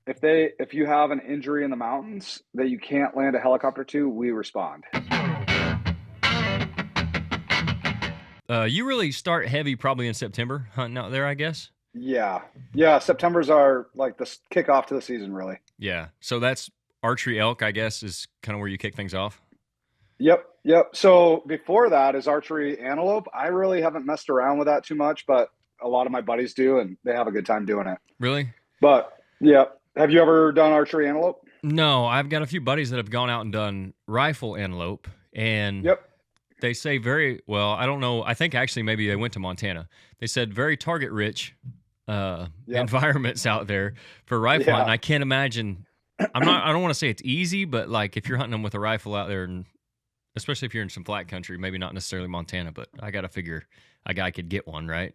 if you have an injury in the mountains that you can't land a helicopter to, we respond. You really start heavy probably in September hunting out there, I guess. Yeah. Yeah, September's our like the kickoff to the season, really. Yeah. So that's archery elk, I guess, is kind of where you kick things off. Yep, yep. So before that is archery antelope. I really haven't messed around with that too much, but a lot of my buddies do, and they have a good time doing it. Really? But yeah, have you ever done archery antelope? No, I've got a few buddies that have gone out and done rifle antelope, and Yep. they say very well. I don't know. I think actually maybe they went to Montana. They said very target rich Yep. environments out there for rifle hunting. Yeah. I can't imagine. I don't want to say it's easy, but like if you're hunting them with a rifle out there, and especially if you're in some flat country, maybe not necessarily Montana, but I got to figure a guy could get one, right?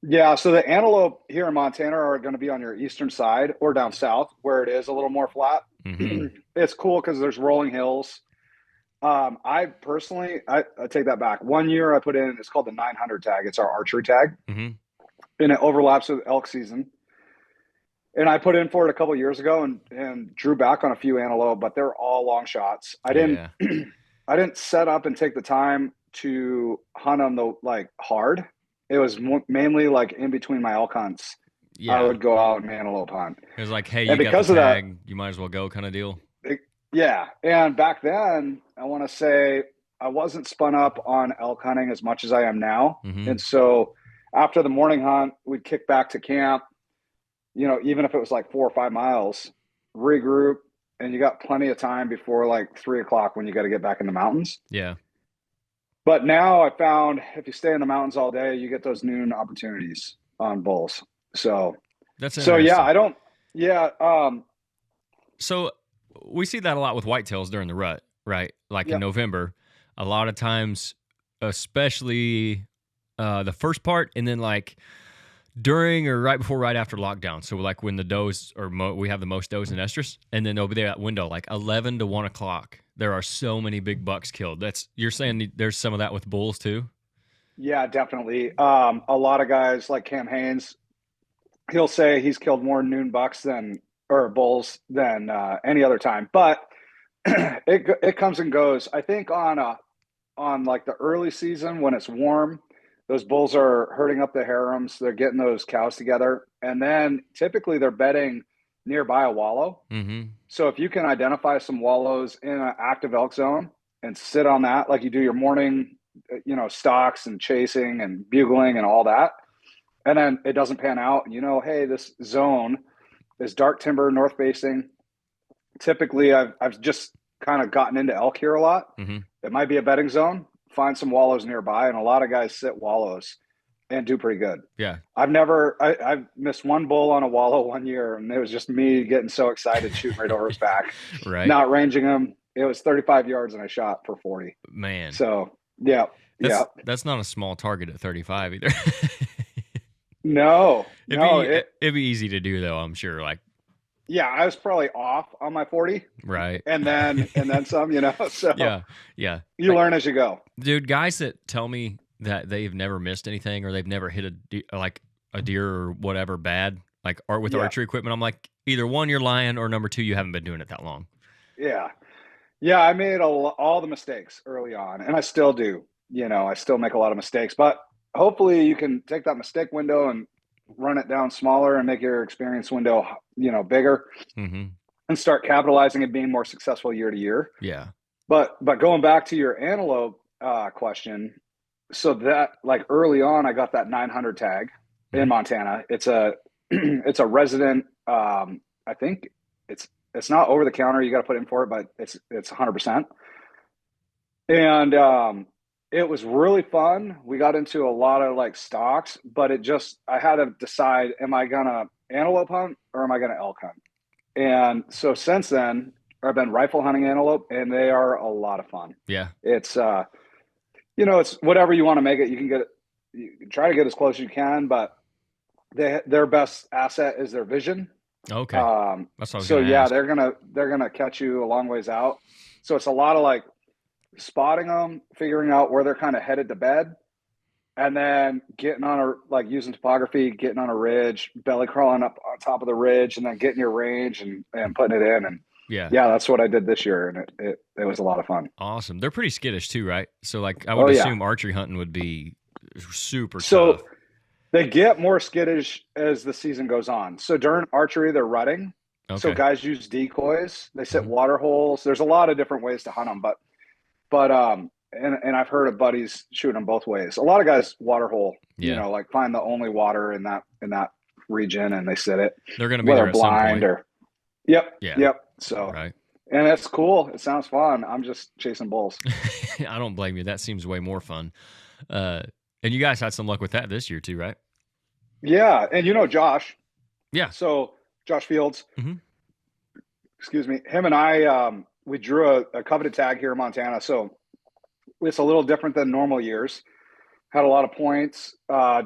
Yeah. So the antelope here in Montana are going to be on your eastern side or down south where it is a little more flat. Mm-hmm. It's cool because there's rolling hills. I personally, I take that back. One year I put in, it's called the 900 tag. It's our archery tag, Mm-hmm. and it overlaps with elk season. And I put in for it a couple years ago and drew back on a few antelope, but they're all long shots. I didn't Yeah. I didn't set up and take the time to hunt them like hard. It was mainly like in between my elk hunts. I Yeah. would go out and antelope hunt, It was like, hey, and you got the because of that, tag, you might as well go kind of deal. yeah. And back then, I want to say I wasn't spun up on elk hunting as much as I am now, Mm-hmm. and so after the morning hunt, we'd kick back to camp. Even if it was like 4 or 5 miles, regroup, and you got plenty of time before like 3 o'clock when you got to get back in the mountains. Yeah. But now I found if you stay in the mountains all day, you get those noon opportunities on bulls. So, That's so yeah, interesting. I don't, yeah, So we see that a lot with whitetails during the rut, right? Like in yeah, November, a lot of times, especially the first part, and then like during or right before, right after lockdown. So like when the does or we have the most does in estrus, and then over there that window, like 11 to 1 o'clock, there are so many big bucks killed. You're saying there's some of that with bulls too? yeah, definitely. A lot of guys like Cam Haines, he'll say he's killed more noon bucks or bulls than any other time, but it comes and goes. I think on like the early season when it's warm, those bulls are herding up the harems. They're getting those cows together, and then typically they're bedding nearby a wallow. Mm-hmm. So if you can identify some wallows in an active elk zone and sit on that, like you do your morning, stalks and chasing and bugling and all that, and then it doesn't pan out, and hey, this zone is dark timber, north facing. Typically, I've just kind of gotten into elk here a lot. Mm-hmm. It might be a bedding zone. Find some wallows nearby, and a lot of guys sit wallows and do pretty good. Yeah. I've missed one bull on a wallow one year, and it was just me getting so excited shooting right over his back, Right. not ranging him. It was 35 yards, and I shot for 40. Man. So yeah, yeah. That's not a small target at 35 either. No, no. It'd be easy to do though, I'm sure. Like, Yeah, I was probably off on my 40, right. and then some. So Yeah. Yeah. you Like, learn as you go. dude, guys that tell me that they've never missed anything or they've never hit a deer or whatever bad, like art with Yeah, archery equipment, I'm like, either one, you're lying, or number two, you haven't been doing it that long. yeah, yeah. I made all the mistakes early on, and I still do. I still make a lot of mistakes, but hopefully you can take that mistake window and run it down smaller and make your experience window, bigger, Mm-hmm. and start capitalizing and being more successful year to year. Yeah. But going back to your antelope question, so that like early on, I got that 900 tag in Mm-hmm. Montana. It's a it's a resident. I think it's not over the counter. You got to put in for it, but it's 100%. And it was really fun. We got into a lot of like stalks, but I had to decide: am I gonna antelope hunt or am I gonna elk hunt? And so since then, I've been rifle hunting antelope, and they are a lot of fun. Yeah. It's it's whatever you want to make it. You can try to get as close as you can, but their best asset is their vision. Okay. That's what I was So going to yeah, ask. they're gonna catch you a long ways out. So it's a lot of like spotting them, figuring out where they're kind of headed to bed, and then getting on using topography, getting on a ridge, belly crawling up on top of the ridge, and then getting your range and putting it in. And Yeah. yeah, that's what I did this year, and it was a lot of fun. Awesome. They're pretty skittish too, right? So like I Oh would yeah. assume archery hunting would be super So tough. they get more skittish as the season goes on. So during archery, they're rutting. So Okay. guys use decoys. They set Mhm. water holes. There's a lot of different ways to hunt them, and I've heard of buddies shooting them both ways. A lot of guys water hole, Yeah. like find the only water in that region and they sit it, They're going to be whether there at some blind point. or yep, Yeah. yep. So Right. and it's cool. It sounds fun. I'm just chasing bulls. I don't blame you. That seems way more fun. And you guys had some luck with that this year too, right? Yeah, and Josh. Yeah. So Josh Fields, Mhm. excuse me, him and I, we drew a coveted tag here in Montana. So it's a little different than normal years. Had a lot of points,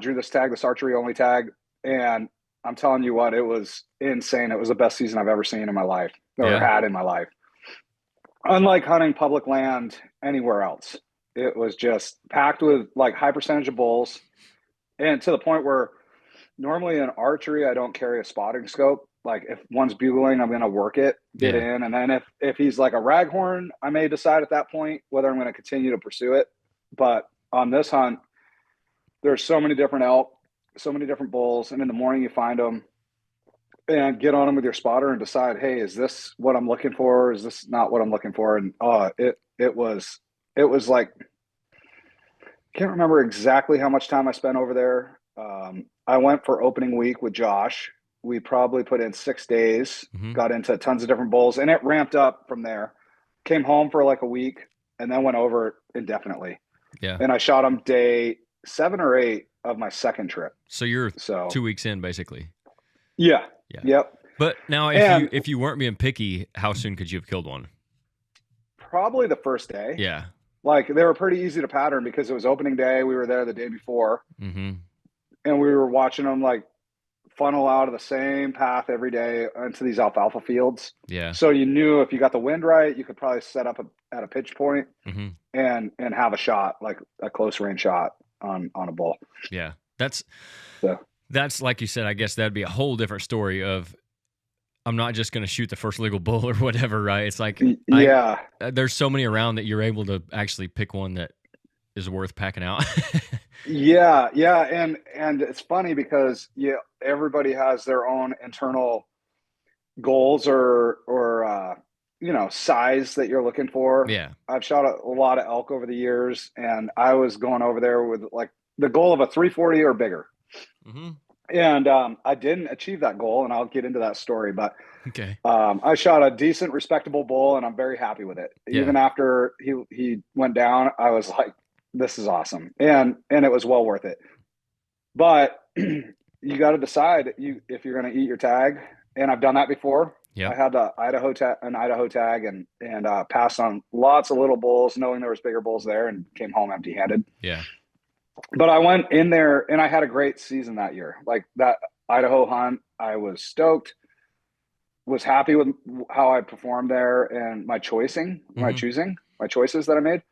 drew this tag, this archery only tag. And I'm telling you what, it was insane. It was the best season I've ever seen in my life or Yeah. had in my life. Unlike hunting public land anywhere else, it was just packed with like high percentage of bulls. And to the point where normally in archery, I don't carry a spotting scope. Like if one's bugling, I'm going to work it, get Yeah. in. And then if he's like a raghorn, I may decide at that point whether I'm going to continue to pursue it. But on this hunt, there's so many different elk, so many different bulls. And in the morning you find them and get on them with your spotter and decide, hey, is this what I'm looking for? Is this not what I'm looking for? And it was like, can't remember exactly how much time I spent over there. I went for opening week with Josh. We probably put in 6 days, Mhm. got into tons of different bulls, and it ramped up from there. Came home for like a week and then went over indefinitely. Yeah. And I shot them day 7 or 8 of my second trip. So you're So 2 weeks in basically. yeah. Yeah. Yep. But now if you weren't being picky, how soon could you have killed one? Probably the first day. Yeah. Like they were pretty easy to pattern because it was opening day. We were there the day before. Mhm. And we were watching them like funnel out of the same path every day into these alfalfa fields. Yeah. So you knew if you got the wind right, you could probably set up at a pitch point Mhm. and have a shot, like a close range shot on a bull. Yeah. That's So like you said, I guess that'd be a whole different story of I'm not just going to shoot the first legal bull or whatever, right? It's like yeah, there's so many around that you're able to actually pick one that is worth packing out. yeah, and it's funny because everybody has their own internal goals or size that you're looking for. Yeah. I've shot a lot of elk over the years, and I was going over there with like the goal of a 340 or bigger. Mm-hmm. And I didn't achieve that goal, and I'll get into that story. But Okay. I shot a decent, respectable bull, and I'm very happy with it. Yeah. Even after he went down, I was like, "This is awesome," and it was well worth it. But you got to decide if you're going to eat your tag, and I've done that before. Yeah. I had an Idaho tag, and passed on lots of little bulls, knowing there was bigger bulls there, and came home empty-handed. Yeah. But I went in there and I had a great season that year. Like that Idaho hunt, I was stoked, was happy with how I performed there and my choosing my choices that I made.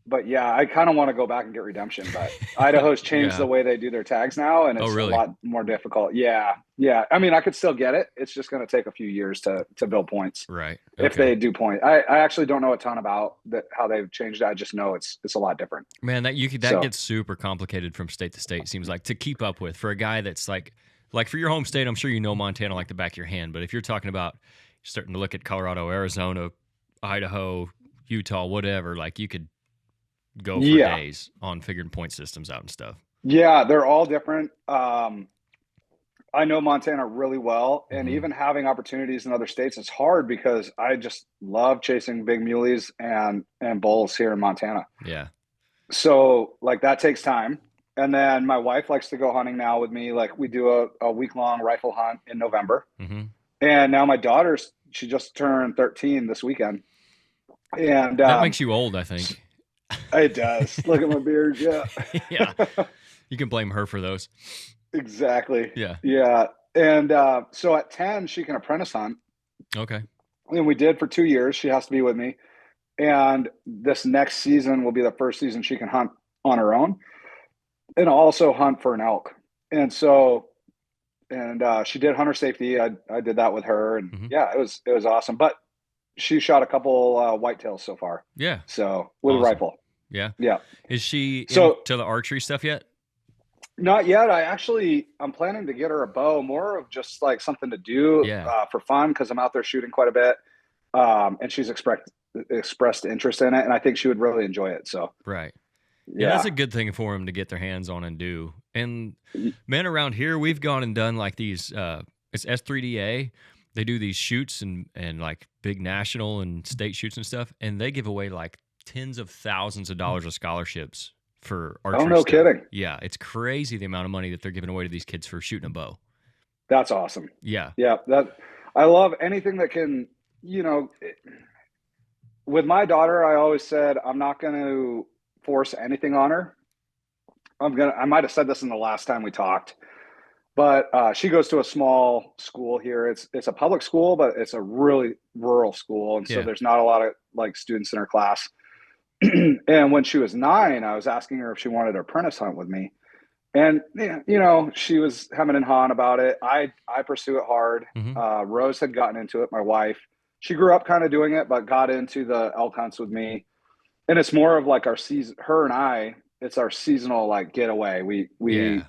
But yeah, I kind of want to go back and get redemption, but Idaho's changed the way they do their tags now, and it's really? a lot more difficult. Yeah. I mean, I could still get it. It's just going to take a few years to build points. Right. Okay. If they do point. I actually don't know a ton about how they've changed it. I just know it's a lot different. Man, that gets super complicated from state to state. Seems like to keep up with for a guy that's like for your home state. I'm sure you know Montana like the back of your hand, but if you're talking about starting to look at Colorado, Arizona, Idaho, Utah, whatever, like you could go for days on figuring point systems out and stuff. Yeah, they're all different. I know Montana really well, and even having opportunities in other states, it's hard because I just love chasing big muleys and bulls here in Montana. Yeah. So like that takes time. And then my wife likes to go hunting now with me. Like we do a week-long rifle hunt in November. Mm-hmm. And now my she just turned 13 this weekend. And that makes you old, I think. It does. Look at my beard. Yeah. Yeah. You can blame her for those. Exactly. Yeah. Yeah. And so at 10, she can apprentice hunt. Okay. And we did for 2 years. She has to be with me. And this next season will be the first season she can hunt on her own, and also hunt for an elk. And so, she did hunter safety. I did that with her, and Mhm. yeah, it was awesome. But she shot a couple whitetails so far. Yeah. So with a Awesome. rifle. Yeah. Yeah. Is she So into the archery stuff yet? not yet. I'm planning to get her a bow, more of just like something to do Yeah. for fun, because I'm out there shooting quite a bit. And she's expressed interest in it, and I think she would really enjoy it. So Right. Yeah, that's yeah. a good thing for them to get their hands on and do. And man, around here we've gone and done like these it's S3DA. They do these shoots and like big national and state shoots and stuff, and they give away like tens of thousands of dollars of scholarships for Oh, archery no stuff. kidding. Yeah, it's crazy the amount of money that they're giving away to these kids for shooting a bow. That's awesome. Yeah. Yeah, that I love anything that can, you know, with my daughter, I always said I'm not going to force anything on her. I might have said this in the last time we talked, but she goes to a small school here. It's a public school, but it's a really rural school, and so Yeah. there's not a lot of like students in her class. And when she was 9, I was asking her if she wanted to apprentice hunt with me, and you know, she was hemming and hawing about it. I pursue it hard. Hmm. Rose had gotten into it. My wife, she grew up kind of doing it, but got into the elk hunts with me. And it's more of like our season. Her and I, it's our seasonal like getaway. We Yeah.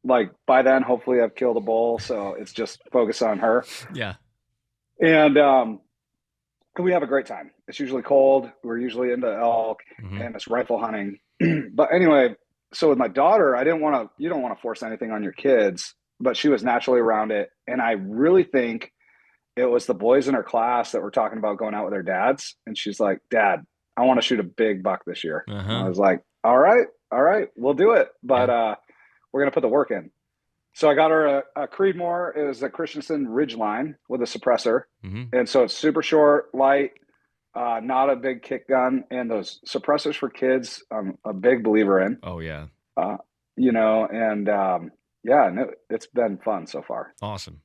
like by then, hopefully, I've killed a bull, so it's just focus on her. Yeah. And we have a great time. It's usually cold. We're usually into elk, Hmm. and it's rifle hunting. But anyway, so with my daughter, you don't want to force anything on your kids, but she was naturally around it. And I really think it was the boys in her class that were talking about going out with their dads. And she's like, Dad, I want to shoot a big buck this year. And I Uh-huh. was like, all right, we'll do it. But Yeah. we're going to put the work in. So I got her a Creedmoor. It was a Christensen Ridgeline with a suppressor. Hmm. And so it's super short, light, not a big kick gun. And those suppressors for kids, I'm a big believer in. Oh yeah. You know, and yeah, no, it's been fun so far. Awesome.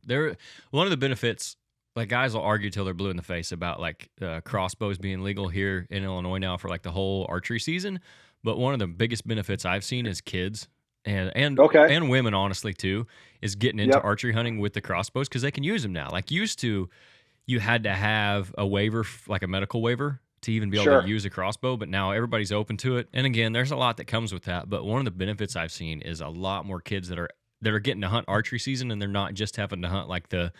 There, one of the benefits, like guys will argue till they're blue in the face about like crossbows being legal here in Illinois now for like the whole archery season. But one of the biggest benefits I've seen is kids Okay. and women, honestly too, is getting into Yep. archery hunting with the crossbows because they can use them now. Like used to, you had to have a waiver, like a medical waiver, to even be able Sure. to use a crossbow, but now everybody's open to it. And again, there's a lot that comes with that. But one of the benefits I've seen is a lot more kids that are getting to hunt archery season, and they're not just having to hunt like the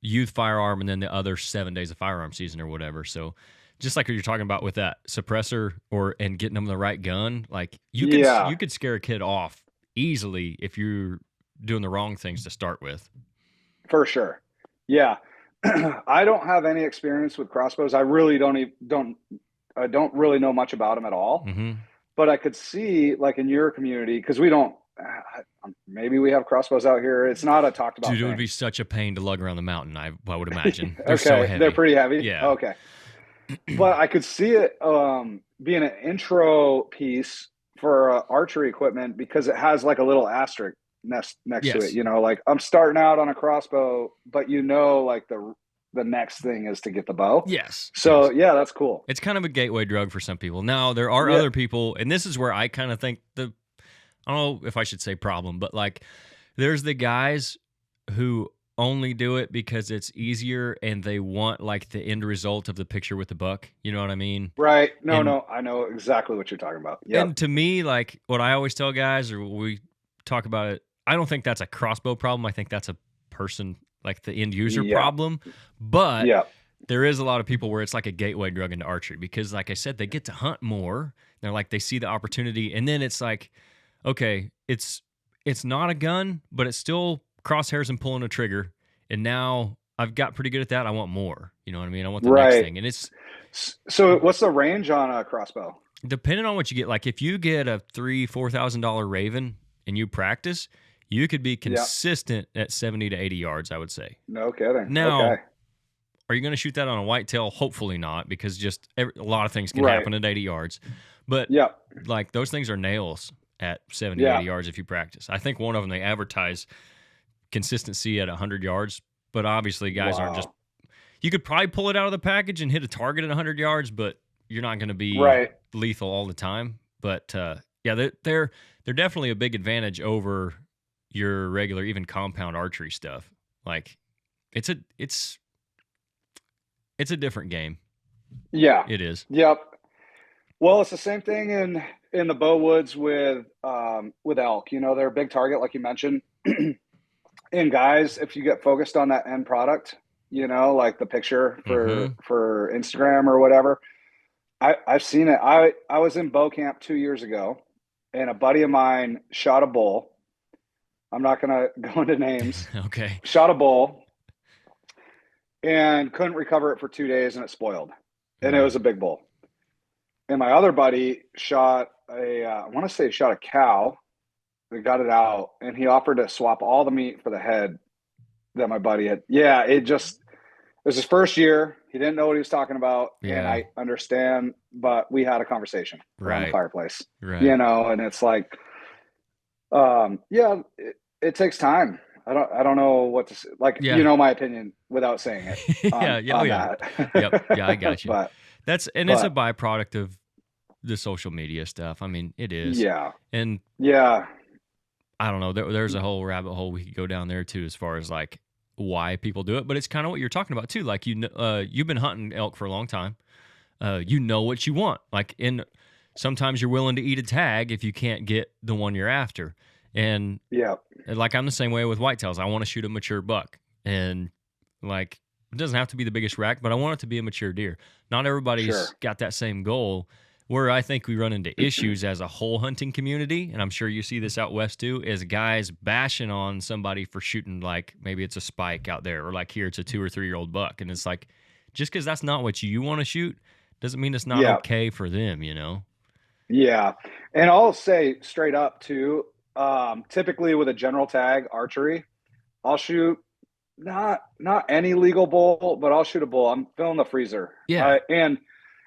youth firearm and then the other 7 days of firearm season or whatever. So just like what you're talking about with that suppressor and getting them the right gun, like Yeah, you could scare a kid off easily if you're doing the wrong things to start with. for sure. Yeah. I don't have any experience with crossbows. I really I don't really know much about them at all. Mm-hmm. But I could see, like in your community, because we don't. Maybe we have crossbows out here. It's not a talked about Dude, it thing. would be such a pain to lug around the mountain. I would imagine they're so Okay, heavy. they're pretty heavy. Yeah. Okay, but I could see it being an intro piece for archery equipment because it has like a little asterisk next to Yes. it. You know, like I'm starting out on a crossbow, but you know, like the next thing is to get the bow. Yes. So Yes. yeah, that's cool. It's kind of a gateway drug for some people. Now there are Yeah. other people, and this is where I kind of think I don't know if I should say problem, but like there's the guys who only do it because it's easier and they want like the end result of the picture with the buck. You know what I mean? Right. No, And no, I know exactly what you're talking about. Yep. and to me, like what I always tell guys, or we talk about it, I don't think that's a crossbow problem. I think that's a person, like the end user Yeah. problem. But Yeah. there is a lot of people where it's like a gateway drug into archery because, like I said, they get to hunt more. They're like, they see the opportunity. And then it's like, okay, it's not a gun, but it's still crosshairs and pulling a trigger. And now I've got pretty good at that. I want more. You know what I mean? I want the next Right. thing. And it's So what's the range on a crossbow? depending on what you get. Like if you get a $3,000-$4,000 Raven and you practice, you could be consistent at 70 to 80 yards, I would say. No kidding. Now, Okay. are you going to shoot that on a whitetail? Hopefully not, because just a lot of things can Right. happen at 80 yards. But Yeah. like those things are nails at 70, Yeah. 80 yards if you practice. I think one of them, they advertise consistency at 100 yards, but obviously guys aren't just, you could probably pull it out of the package and hit a target at 100 yards, but you're not going to be Right. lethal all the time. But yeah, they're definitely a big advantage over your regular even compound archery stuff. Like it's a different game. Yeah. It is. Yep. Well, it's the same thing in the bow woods with elk. You know, they're a big target, like you mentioned. And guys, if you get focused on that end product, you know, like the picture Mm-hmm. for Instagram or whatever, I've seen it. I was in bow camp 2 years ago, and a buddy of mine shot a bull. I'm not going to go into names. Okay. Shot a bull and couldn't recover it for 2 days, and it spoiled. And it was a big bull. And my other buddy shot I want to say he shot a cow. They got it out, and he offered to swap all the meat for the head that my buddy had. Yeah, it was his first year. He didn't know what he was talking about, and Yeah. I understand, but we had a conversation around the Right. fireplace, Right. you know, and it's like, yeah, it takes time. I don't know what to say. Like, Yeah. you know, my opinion without saying it Yeah. on, Yeah. Oh, on yeah. that. Yep. Yeah, I got you. But It's a byproduct of the social media stuff. I mean, it is. yeah, And yeah, I don't know. There's a whole rabbit hole we could go down there too, as far as like why people do it. But it's kind of what you're talking about too. Like you've been hunting elk for a long time. You know what you want. Like sometimes you're willing to eat a tag if you can't get the one you're after. And yeah, like I'm the same way with whitetails. I want to shoot a mature buck, and like it doesn't have to be the biggest rack, but I want it to be a mature deer. Not everybody's sure. got that same goal. Where I think we run into issues as a whole hunting community, and I'm sure you see this out west too, is guys bashing on somebody for shooting like maybe it's a spike out there, or like here it's a 2 or 3 year old buck, and it's like just because that's not what you want to shoot doesn't mean it's not Yeah, okay for them, you know? yeah. And I'll say straight up too, typically with a general tag archery, I'll shoot not any legal bull, but I'll shoot a bull. I'm filling the freezer. Yeah.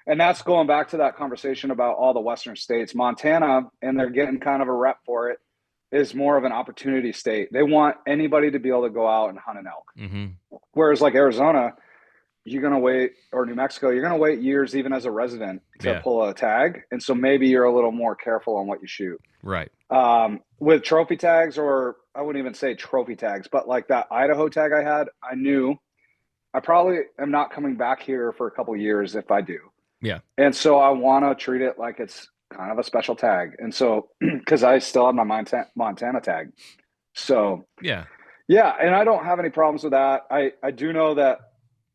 And that's going back to that conversation about all the Western states. Montana, and they're getting kind of a rep for it, is more of an opportunity state. They want anybody to be able to go out and hunt an elk. Mm-hmm. Whereas like Arizona, you're going to wait, or New Mexico, you're going to wait years, even as a resident, to pull a tag. And so maybe you're a little more careful on what you shoot. Right. With trophy tags, or I wouldn't even say trophy tags, but like that Idaho tag I had, I knew I probably am not coming back here for a couple of years if I do. Yeah. And so I want to treat it like it's kind of a special tag. And so, because I still have my Montana tag. So, yeah. And I don't have any problems with that. I do know that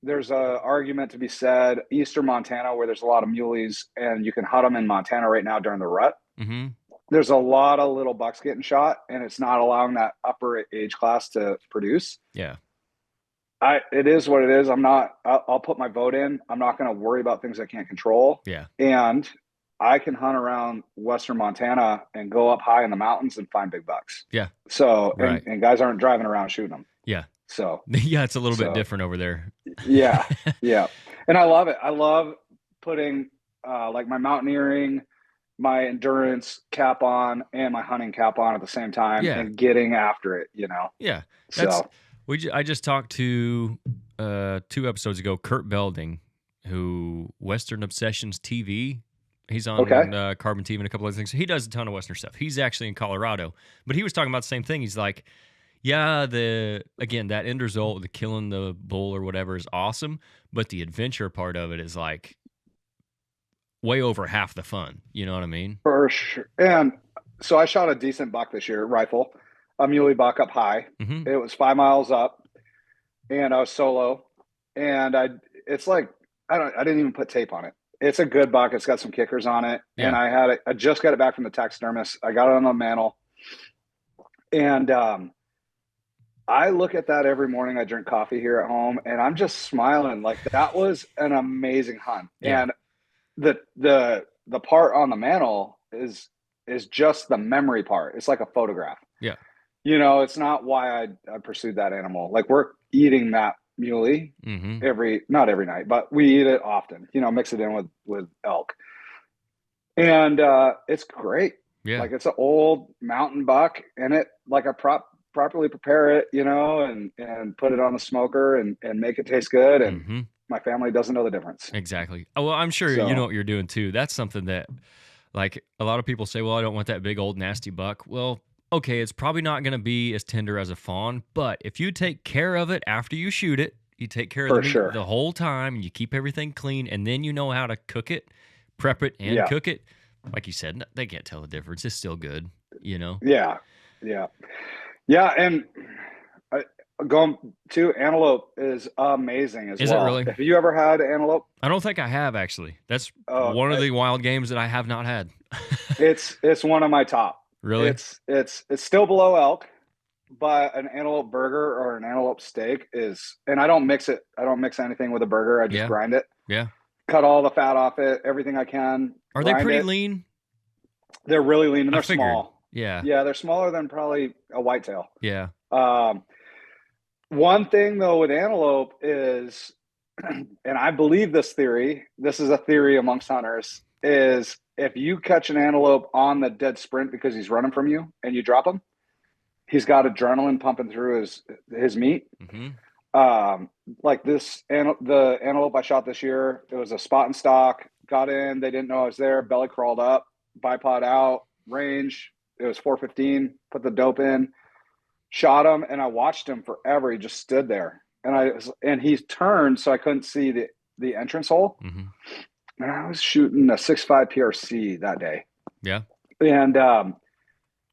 there's a argument to be said, Eastern Montana, where there's a lot of muleys, and you can hunt them in Montana right now during the rut. Mm-hmm. There's a lot of little bucks getting shot, and it's not allowing that upper age class to produce. Yeah. It is what it is. I'll put my vote in. I'm not going to worry about things I can't control. Yeah. And I can hunt around Western Montana and go up high in the mountains and find big bucks. Yeah. So, right. and guys aren't driving around shooting them. Yeah. So, yeah, it's a little bit different over there. Yeah. Yeah. And I love it. I love putting like my mountaineering, my endurance cap on, and my hunting cap on at the same time, and getting after it, you know? Yeah. So I just talked to 2 episodes ago, Kurt Belding, who Western Obsessions TV. He's on Carbon TV and a couple other things. He does a ton of Western stuff. He's actually in Colorado, but he was talking about the same thing. He's like, yeah, that end result, the killing the bull or whatever, is awesome, but the adventure part of it is like way over half the fun. You know what I mean? For sure. And so I shot a decent buck this year, rifle, a muley buck up high. Mm-hmm. It was 5 miles up, and I was solo. And I didn't even put tape on it. It's a good buck. It's got some kickers on it. Yeah. And I just got it back from the taxidermist. I got it on the mantle. And I look at that every morning. I drink coffee here at home, and I'm just smiling. Like, that was an amazing hunt. Yeah. And the part on the mantle is just the memory part. It's like a photograph. Yeah. You know, it's not why I pursued that animal. Like, we're eating that muley not every night, but we eat it often, you know, mix it in with elk. And it's great. Yeah. Like, it's an old mountain buck, and it, like, I properly prepare it, you know, and put it on the smoker and make it taste good. And my family doesn't know the difference. Exactly. Oh, well, I'm sure you know what you're doing too. That's something that Like a lot of people say, well, I don't want that big old nasty buck. Well, okay, it's probably not going to be as tender as a fawn, but if you take care of it after you shoot it, you take care of the For meat sure. the whole time, and you keep everything clean, and then you know how to cook it, prep it, and Yeah. cook it. Like you said, they can't tell the difference. It's still good, you know? Yeah. Yeah. Yeah. And I, going to antelope is amazing as Is it well. really? Have you ever had antelope? I don't think I have, actually. That's Oh, one of the wild games that I have not had. it's one of my top. Really? It's still below elk, but an antelope burger or an antelope steak is, and I don't mix it. I don't mix anything with a burger. I just Yeah. grind it, Yeah. cut all the fat off it, everything I can. Are they grind pretty it. lean? They're really lean and I they're figured. small. Yeah. Yeah, they're smaller than probably a whitetail. Yeah. Um, One thing though with antelope is, and I believe this theory, this is a theory amongst hunters, is if you catch an antelope on the dead sprint because he's running from you and you drop him, he's got adrenaline pumping through his meat. Mm-hmm. Like the antelope I shot this year, it was a spot and stock, got in, they didn't know I was there, belly crawled up, bipod out, range, it was 415, put the dope in, shot him, and I watched him forever. He just stood there, and he turned, so I couldn't see the entrance hole. Mm-hmm. And I was shooting a 6.5 PRC that day. Yeah. And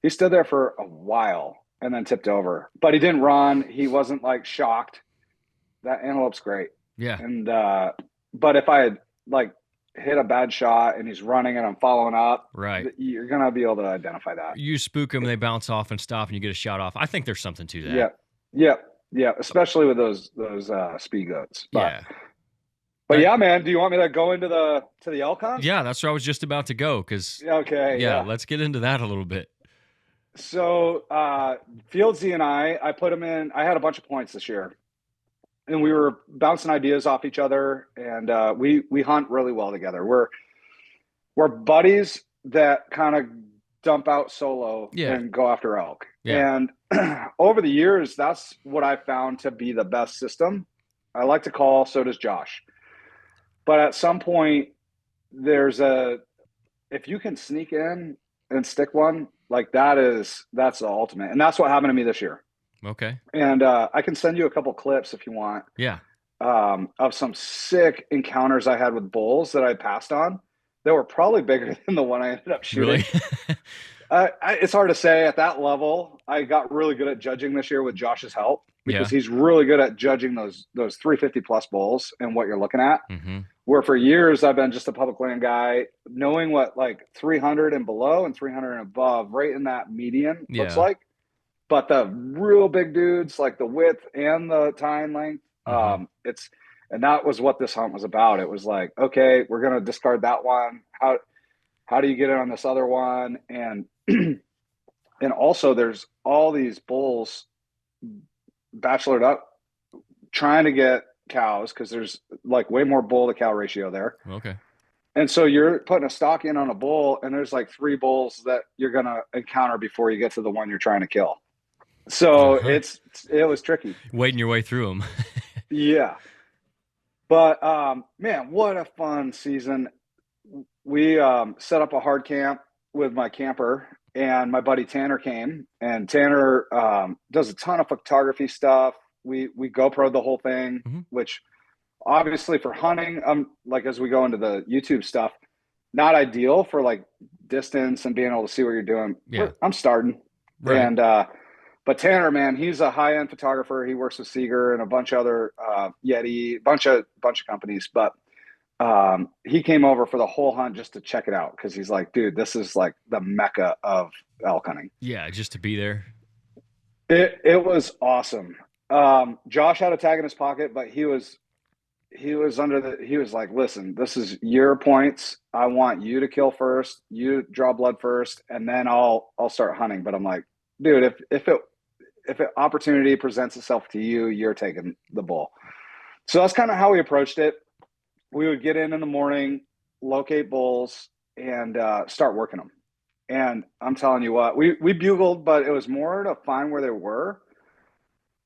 he stood there for a while and then tipped over, but he didn't run. He wasn't like shocked. That antelope's great. Yeah. And but if I had like hit a bad shot and he's running and I'm following up, right, you're gonna be able to identify that. You spook them, they bounce off and stop, and you get a shot off. I think there's something to that. Yeah. Especially with those speed goats. Yeah. But yeah, man, do you want me to go into the elk hunt? Yeah, that's where I was just about to go. Cause okay, yeah, let's get into that a little bit. So Fieldsy and I put him in. I had a bunch of points this year, and we were bouncing ideas off each other, and we hunt really well together. We're buddies that kind of dump out solo and go after elk. Yeah. And over the years, that's what I found to be the best system. I like to call, so does Josh. But at some point, if you can sneak in and stick one, like that's the ultimate. And that's what happened to me this year. Okay. And I can send you a couple clips if you want. Yeah. Of some sick encounters I had with bulls that I passed on that were probably bigger than the one I ended up shooting. Really? It's hard to say at that level. I got really good at judging this year with Josh's help because he's really good at judging those 350 plus bulls and what you're looking at. Mm-hmm. Where for years I've been just a public land guy, knowing what like 300 and below and 300 and above, right in that median looks like. But the real big dudes, like the width and the tine length, and that was what this hunt was about. It was like, okay, we're gonna discard that one. How do you get it on this other one? And and also there's all these bulls bachelored up trying to get cows because there's like way more bull to cow ratio there. Okay. And so you're putting a stock in on a bull, and there's like 3 bulls that you're gonna encounter before you get to the one you're trying to kill. So it was tricky. Wading your way through them. Yeah. But man, what a fun season. We set up a hard camp with my camper, and my buddy Tanner came, and Tanner does a ton of photography stuff. We GoPro'd the whole thing, which obviously for hunting, like as we go into the YouTube stuff, not ideal for like distance and being able to see what you're doing. Yeah. I'm starting. Right. And but Tanner, man, he's a high-end photographer. He works with Seeger and a bunch of other Yeti, bunch of companies. But he came over for the whole hunt just to check it out because he's like, dude, this is like the mecca of elk hunting. Yeah, just to be there. It was awesome. Josh had a tag in his pocket, but he was like, listen, this is your points. I want you to kill first, you draw blood first, and then I'll start hunting. But I'm like, dude, if an opportunity presents itself to you, you're taking the bull. So that's kind of how we approached it. We would get in the morning, locate bulls, and start working them. And I'm telling you what, we bugled, but it was more to find where they were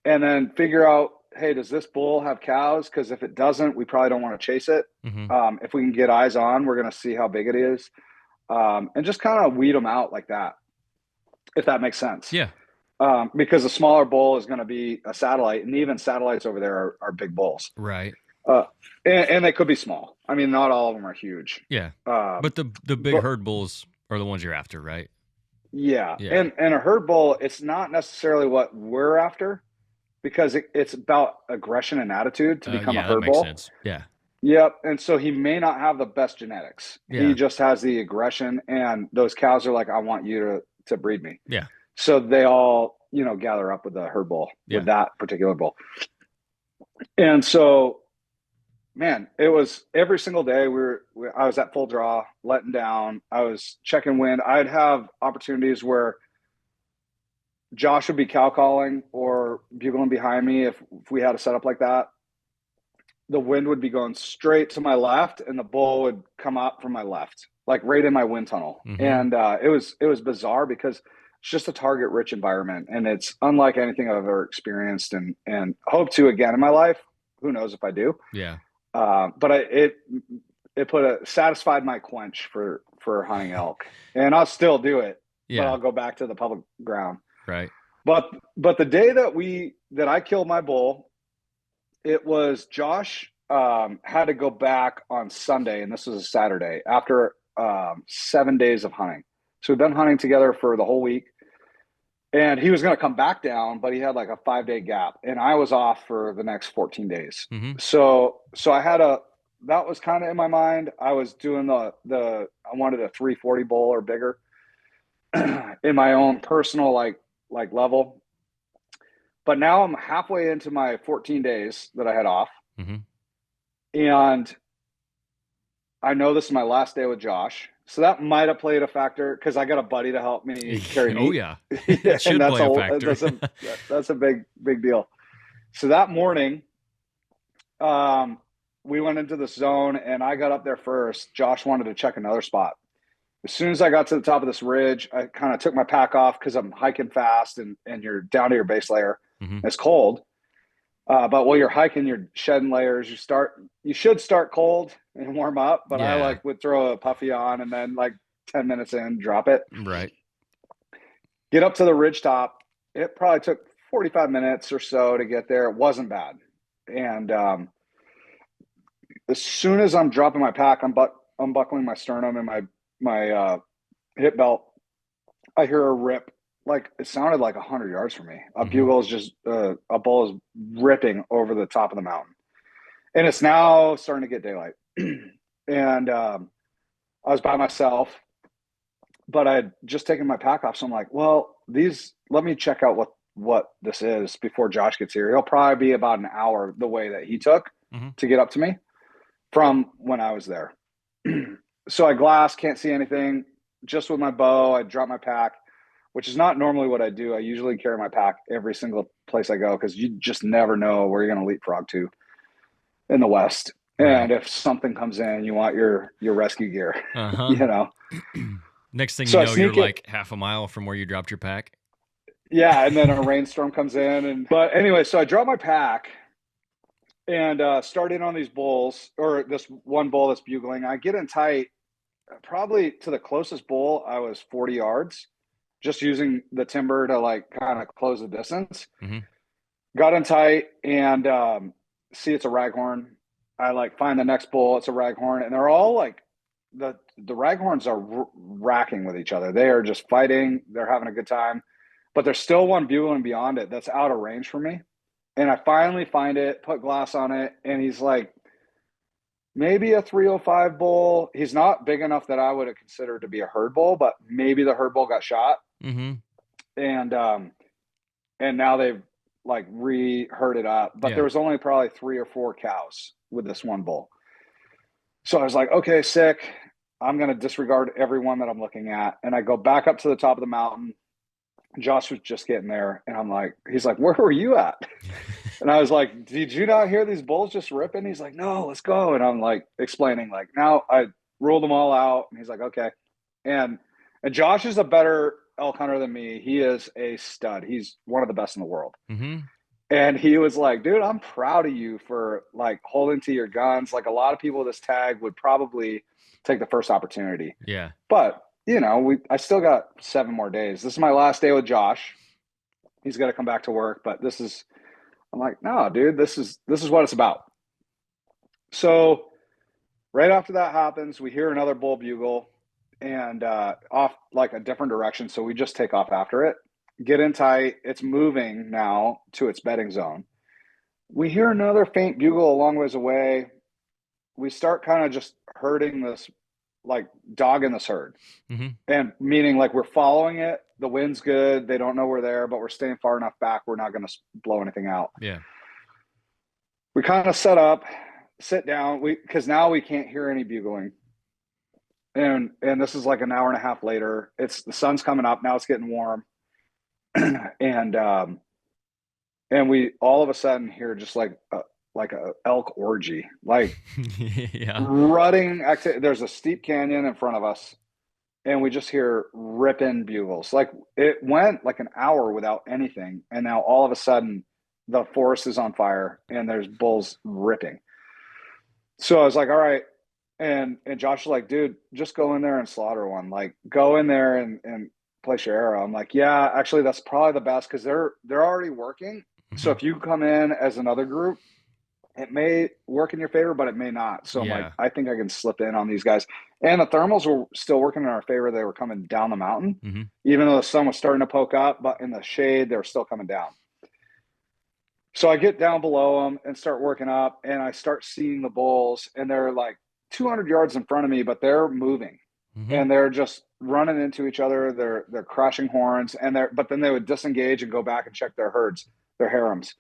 and then figure out, hey, does this bull have cows? Because if it doesn't, we probably don't want to chase it. If we can get eyes on, we're going to see how big it is. and just kind of weed them out like that, if that makes sense. Yeah. Because a smaller bull is going to be a satellite, and even satellites over there are big bulls. Right. Uh, and they could be small. I mean, not all of them are huge. Yeah. But the big herd bulls are the ones you're after, right? Yeah. Yeah. And a herd bull, it's not necessarily what we're after, because it's about aggression and attitude to become a Yeah, that herd makes bull. sense. Yeah. Yep. And so he may not have the best genetics. Yeah. He just has the aggression, and those cows are like, I want you to breed me. Yeah. So they all, gather up with the herd bull, with that particular bull. And so, man, it was every single day I was at full draw, letting down. I was checking wind. I'd have opportunities where Josh would be cow calling or bugling behind me if we had a setup like that. The wind would be going straight to my left, and the bull would come up from my left, like right in my wind tunnel. Mm-hmm. And it was bizarre, because it's just a target rich environment, and it's unlike anything I've ever experienced and hope to again in my life. Who knows if I do? Yeah. But it satisfied my quench for hunting elk, and I'll still do it. Yeah. But I'll go back to the public ground. Right. But the day that I killed my bull, it was Josh had to go back on Sunday, and this was a Saturday, after 7 days of hunting. So we've been hunting together for the whole week, and he was going to come back down, but he had like a 5-day gap, and I was off for the next 14 days. Mm-hmm. So that was kind of in my mind. I was doing I wanted a 340 bull or bigger in my own personal like level. But now I'm halfway into my 14 days that I had off. Mm-hmm. And I know this is my last day with Josh. So that might have played a factor, because I got a buddy to help me carry meat. Oh, yeah. It should play a factor. That's a big deal. So that morning, we went into the zone, and I got up there first. Josh wanted to check another spot. As soon as I got to the top of this ridge, I kind of took my pack off, because I'm hiking fast, and you're down to your base layer. Mm-hmm. It's cold. But while you're hiking, you're shedding layers. You should start cold and warm up, but I would throw a puffy on, and then 10 minutes in, drop it. Right. Get up to the ridge top. It probably took 45 minutes or so to get there. It wasn't bad. And as soon as I'm dropping my pack, I'm unbuckling my sternum and my hip belt, I hear a rip. It sounded like 100 yards from me. A bugle is just a bull is ripping over the top of the mountain, and it's now starting to get daylight. And I was by myself, but I had just taken my pack off. So I'm like, well, let me check out what this is before Josh gets here. He'll probably be about an hour the way that he took to get up to me from when I was there. So I glass, can't see anything. Just with my bow, I drop my pack, which is not normally what I do. I usually carry my pack every single place I go, because you just never know where you're going to leapfrog to in the West. Right. And if something comes in, you want your rescue gear, Next thing you know, you're like half a mile from where you dropped your pack. Yeah, and then a rainstorm comes in. But anyway, so I drop my pack and start in on these bulls, or this one bull that's bugling. I get in tight, probably to the closest bull, I was 40 yards. Just using the timber to kind of close the distance. Mm-hmm. Got in tight and see it's a raghorn. I find the next bull, it's a raghorn, and they're all the raghorns are racking with each other. They are just fighting. They're having a good time, but there's still one bugling beyond it that's out of range for me. And I finally find it, put glass on it, and he's maybe a 305 bull. He's not big enough that I would have considered to be a herd bull, but maybe the herd bull got shot. Mm-hmm. And now they've re-herded up, but there was only probably 3 or 4 cows with this one bull. So I was like, okay, sick. I'm going to disregard everyone that I'm looking at. And I go back up to the top of the mountain. Josh was just getting there. And he's like, where were you at? And I was like, did you not hear these bulls just ripping? He's like, no, let's go. And I'm explaining, now I ruled them all out. And he's like, okay. And Josh is a better elk hunter than me. He is a stud. He's one of the best in the world. Mm-hmm. And he was like, dude, I'm proud of you for holding to your guns. A lot of people with this tag would probably take the first opportunity. Yeah. But, I still got 7 more days. This is my last day with Josh. He's got to come back to work, but I'm like, no, dude, this is what it's about. So right after that happens, we hear another bull bugle and off like a different direction. So we just take off after it, get in tight. It's moving now to its bedding zone. We hear another faint bugle a long ways away. We start kind of just herding this, like dogging this herd. Mm-hmm. And meaning like we're following it. The wind's good. They don't know we're there, but we're staying far enough back. We're not going to blow anything out. Yeah. We kind of set up, sit down, because now we can't hear any bugling. And this is like an hour and a half later. The sun's coming up. Now it's getting warm. and we all of a sudden hear just like a elk orgy, like Yeah. rutting activity. There's a steep canyon in front of us, and we just hear ripping bugles. Like it went like an hour without anything, and now all of a sudden the forest is on fire and there's bulls ripping. So I was like, all right. And Josh was like, dude, just go in there and slaughter one. Like go in there and place your arrow. I'm like, yeah, actually that's probably the best because they're already working. So if you come in as another group, it may work in your favor, but it may not. So I'm like, I think I can slip in on these guys. And the thermals were still working in our favor. They were coming down the mountain, even though the sun was starting to poke up, but in the shade, they were still coming down. So I get down below them and start working up, and I start seeing the bulls, and they're like 200 yards in front of me, but they're moving and they're just running into each other. They're crashing horns, but then they would disengage and go back and check their herds, their harems.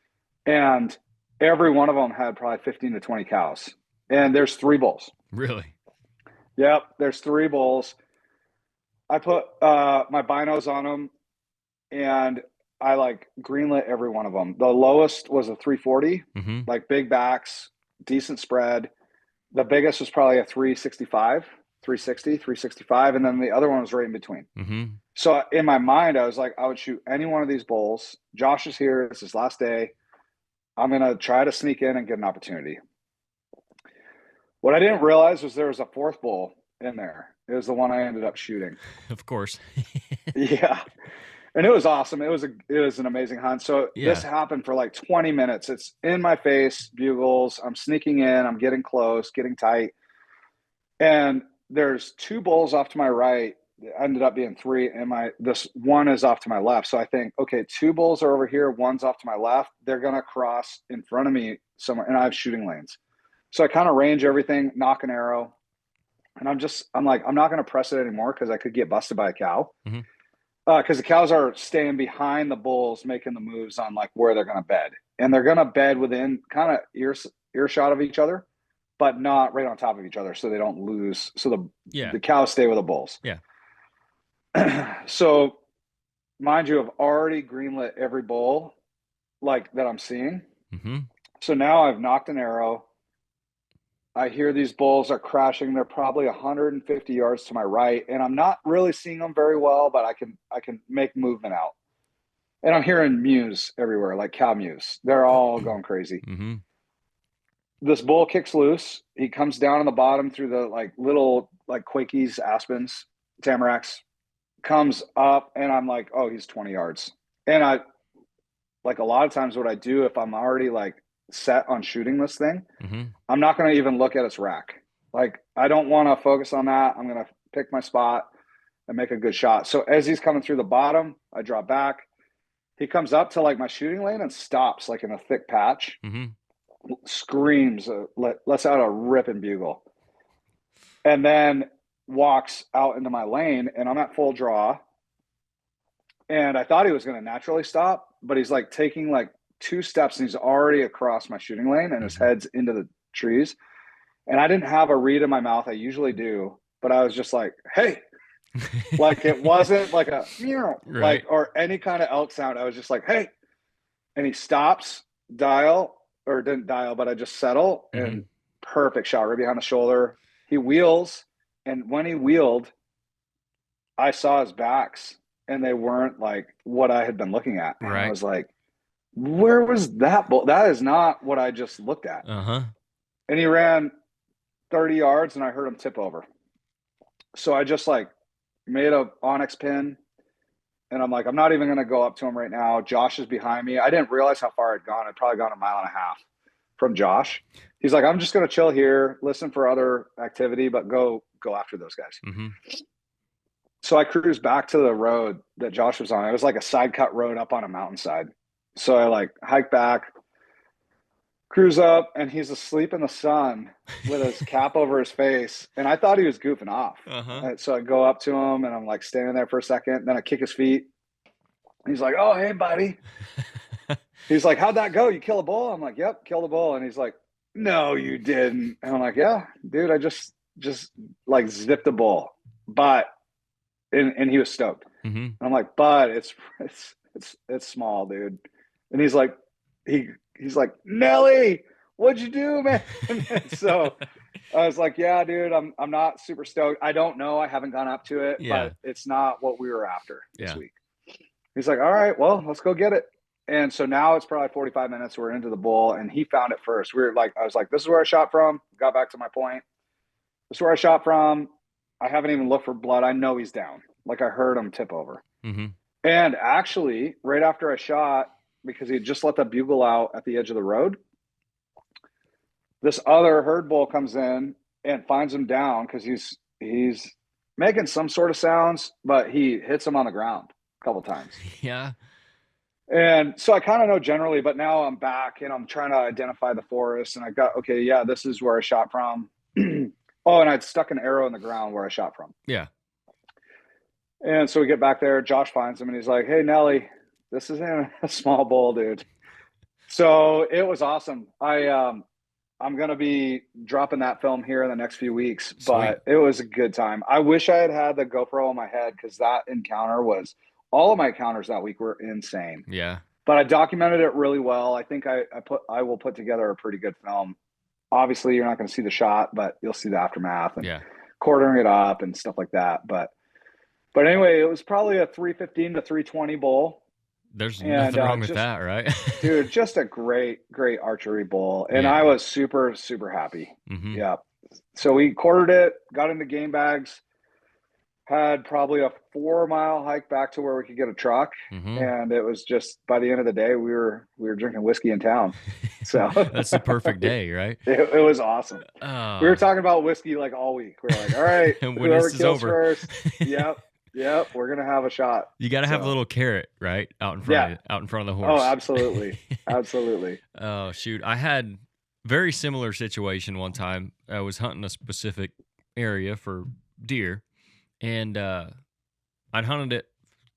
And every one of them had probably 15 to 20 cows, and there's 3 bulls. Really? Yep. There's 3 bulls. I put my binos on them, and I like greenlit every one of them. The lowest was a 340, like big backs, decent spread. The biggest was probably a 365, 360, 365. And then the other one was right in between. So in my mind, I was like, I would shoot any one of these bulls. Josh is here. It's his last day. I'm going to try to sneak in and get an opportunity. What I didn't realize was there was a 4th bull in there. It was the one I ended up shooting. Of course. Yeah. And it was awesome. It was an amazing hunt. So this happened for like 20 minutes. It's in my face, bugles. I'm sneaking in. I'm getting close, getting tight. And there's 2 bulls off to my right. It ended up being 3. And this one is off to my left. So I think, okay, 2 bulls are over here. One's off to my left. They're going to cross in front of me somewhere. And I have shooting lanes. So I kind of range everything, knock an arrow. And I'm like, I'm not going to press it anymore because I could get busted by a cow. Because the cows are staying behind the bulls, making the moves on like where they're going to bed. And they're going to bed within kind of earshot of each other, but not right on top of each other. So they don't lose. So the cows stay with the bulls. Yeah. So mind you, I've already greenlit every bull like that I'm seeing. So now I've knocked an arrow. I hear these bulls are crashing. They're probably 150 yards to my right, and I'm not really seeing them very well, but I can make movement out. And I'm hearing mews everywhere, like cow mews. They're all going crazy. This bull kicks loose. He comes down on the bottom through the like little like quakies, aspens, tamaracks, comes up, and I'm like, oh, he's 20 yards. And I like a lot of times what I do if I'm already like set on shooting this thing, I'm not going to even look at its rack. Like I don't want to focus on that. I'm going to pick my spot and make a good shot. So as he's coming through the bottom, I drop back. He comes up to like my shooting lane and stops like in a thick patch, screams, lets out a ripping bugle, and then walks out into my lane, and I'm at full draw. And I thought he was going to naturally stop, but he's like taking like 2 steps and he's already across my shooting lane and his head's into the trees. And I didn't have a reed in my mouth. I usually do, but I was just like, hey, like it wasn't like a meow, like, or any kind of elk sound. I was just like, hey, and he stops, didn't dial, but I just settle and perfect shot right behind the shoulder. He wheels. And when he wheeled, I saw his backs and they weren't like what I had been looking at. And I was like, where was that bull? That is not what I just looked at. And he ran 30 yards and I heard him tip over. So I just like made a onyx pin, and I'm like, I'm not even going to go up to him right now. Josh is behind me. I didn't realize how far I'd gone. I'd probably gone a mile and a half from Josh. He's like, I'm just going to chill here, listen for other activity, but go after those guys. Mm-hmm. So I cruised back to the road that Josh was on. It was like a side cut road up on a mountainside. So I like hike back, cruise up, and he's asleep in the sun with his cap over his face. And I thought he was goofing off. So I go up to him, and I'm like standing there for a second. Then I kick his feet. He's like, oh, hey, buddy. He's like, how'd that go? You kill a bull? I'm like, yep, killed a bull. And he's like, no, you didn't. And I'm like, yeah, dude, I just like zipped a bull. But and he was stoked. Mm-hmm. And I'm like, but it's small, dude. And he's like, he's like, Nelly, what'd you do, man? So I was like, yeah, dude, I'm not super stoked. I don't know. I haven't gone up to it, but it's not what we were after this week. He's like, all right, well, let's go get it. And so now it's probably 45 minutes. We're into the bull, and he found it first. I was like, this is where I shot from. Got back to my point. This is where I shot from. I haven't even looked for blood. I know he's down. Like I heard him tip over. Mm-hmm. And actually, right after I shot, because he had just let the bugle out at the edge of the road, this other herd bull comes in and finds him down because he's making some sort of sounds, but he hits him on the ground a couple times. Yeah. And so I kind of know generally, but now I'm back and I'm trying to identify the forest, and I got, okay, yeah, this is where I shot from. Oh, and I'd stuck an arrow in the ground where I shot from. Yeah. And so we get back there, Josh finds him, and he's like, hey, Nelly, this is a small bull, dude. So it was awesome. I'm going to be dropping that film here in the next few weeks, but it was a good time. I wish I had the GoPro on my head, because that encounter all of my encounters that week were insane. Yeah. But I documented it really well. I think I will put together a pretty good film. Obviously, you're not going to see the shot, but you'll see the aftermath and quartering it up and stuff like that. But anyway, it was probably a 315 to 320 bull. There's nothing wrong with that, right? Dude, just a great archery bull. And I was super, super happy. Mm-hmm. Yeah. So we quartered it, got into game bags, had probably a 4-mile hike back to where we could get a truck. Mm-hmm. And it was just, by the end of the day, we were drinking whiskey in town. So that's the perfect day, right? It was awesome. We were talking about whiskey like all week. We were like, all right, whoever kills over first. Yep. We're going to have a shot. You got to have a little carrot, right? Out in front of the horse. Oh, absolutely. Absolutely. Oh, shoot. I had very similar situation one time. I was hunting a specific area for deer, and I'd hunted it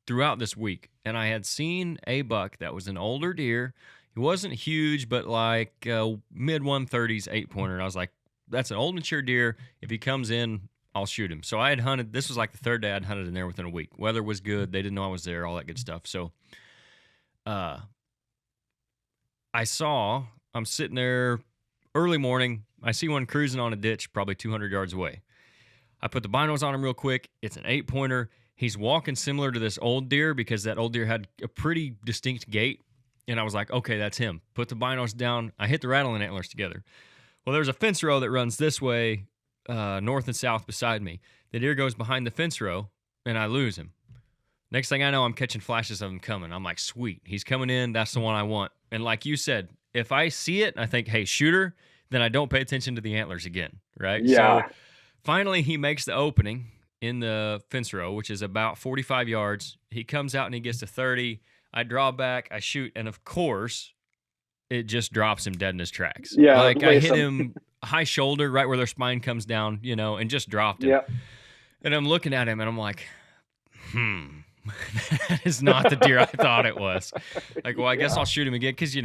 throughout this week, and I had seen a buck that was an older deer. He wasn't huge, but like mid-130s 8-pointer, and I was like, that's an old mature deer. If he comes in, I'll shoot him. So I had hunted. This was like the third day I'd hunted in there within a week. Weather was good. They didn't know I was there, all that good stuff. So I'm sitting there early morning. I see one cruising on a ditch probably 200 yards away. I put the binos on him real quick. It's an 8-pointer. He's walking similar to this old deer because that old deer had a pretty distinct gait. And I was like, okay, that's him. Put the binos down. I hit the rattling antlers together. Well, there's a fence row that runs this way, north and south beside me. The deer goes behind the fence row, and I lose him. Next thing I know, I'm catching flashes of him coming. I'm like, sweet, he's coming in. That's the one I want. And like you said, if I see it, I think, hey, shooter, then I don't pay attention to the antlers again, right? Yeah. So finally, he makes the opening in the fence row, which is about 45 yards. He comes out and he gets to 30. I draw back, I shoot, and of course, it just drops him dead in his tracks. Yeah, like I hit him high shoulder, right where their spine comes down, and just dropped him. Yeah. And I'm looking at him, and I'm like, that is not the deer I thought it was. Like, well, I guess I'll shoot him again because,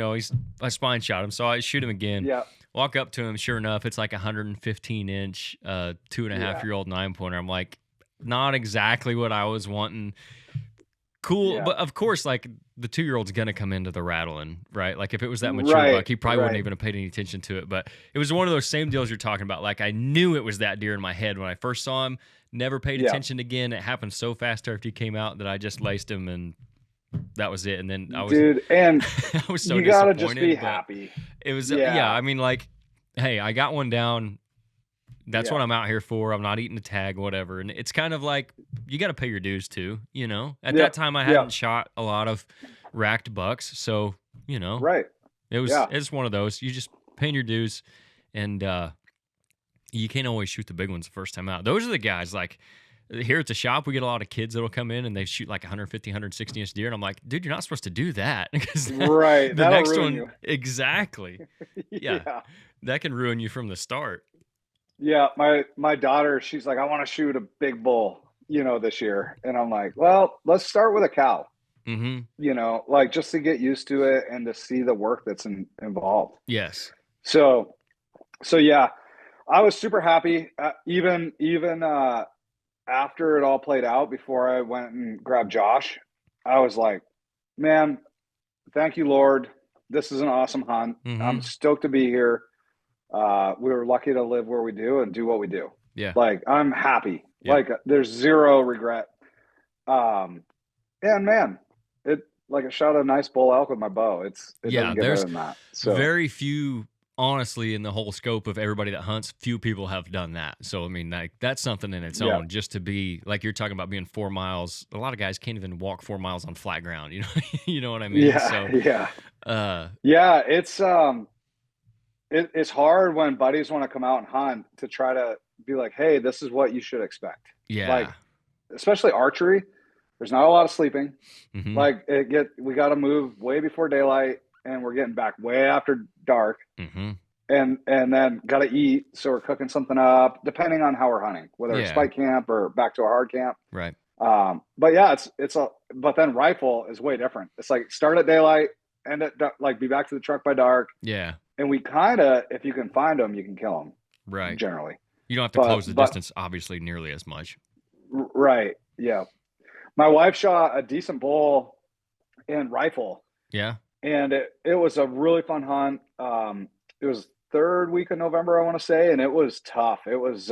I spine shot him. So I shoot him again. Yeah. Walk up to him. Sure enough, it's like a 115-inch, 2.5-year-old 9-pointer. I'm like, not exactly what I was wanting. Cool. Yeah. But of course, like the 2-year-old's going to come into the rattling, right? Like if it was that mature buck, he probably wouldn't even have paid any attention to it. But it was one of those same deals you're talking about. Like I knew it was that deer in my head when I first saw him, never paid attention again. It happened so fast after he came out that I just laced him and that was it. And then I was, and I was so you gotta just be happy. It was, I mean, like, hey, I got one down. That's what I'm out here for. I'm not eating the tag, whatever. And it's kind of like you got to pay your dues too, you know. At Yeah. that time, I Yeah. hadn't shot a lot of racked bucks, so you know, Right. Yeah. it's one of those. You just paying your dues, and you can't always shoot the big ones the first time out. Those are the guys like. Here at the shop, we get a lot of kids that'll come in and they shoot like 150, 160-inch deer. And I'm like, dude, you're not supposed to do that. Because Right. the That'll next ruin one, you. exactly. Yeah. Yeah. That can ruin you from the start. Yeah. My daughter, she's like, I want to shoot a big bull, this year. And I'm like, well, let's start with a cow, Mm-hmm. like just to get used to it and to see the work that's involved. Yes. So yeah, I was super happy. Even after it all played out, before I went and grabbed Josh, I was like, man, thank you, Lord. This is an awesome hunt. Mm-hmm. I'm stoked to be here. We were lucky to live where we do and do what we do. Yeah. Like, I'm happy. Yep. Like, there's zero regret. And man, I shot a nice bull elk with my bow. It doesn't get better than that. So very few, honestly, in the whole scope of everybody that hunts, few people have done that. So I mean, like that's something in its own. Just to be like you're talking about being 4 miles. A lot of guys can't even walk 4 miles on flat ground. You know, you know what I mean? Yeah, so, yeah. It's hard when buddies want to come out and hunt to try to be like, hey, this is what you should expect. Yeah. Like, especially archery, there's not a lot of sleeping. Mm-hmm. Like we got to move way before daylight, and we're getting back way after dark. Mm-hmm. And then got to eat. So we're cooking something up, depending on how we're hunting, whether it's spike camp or back to a hard camp. Right. But yeah, but then rifle is way different. It's like start at daylight, end at like be back to the truck by dark. Yeah. And we kind of, if you can find them, you can kill them. Right. Generally. You don't have to close the distance, obviously, nearly as much. Right. Yeah. My wife shot a decent bull in rifle. Yeah. And it was a really fun hunt. It was third week of November, I want to say, and it was tough. It was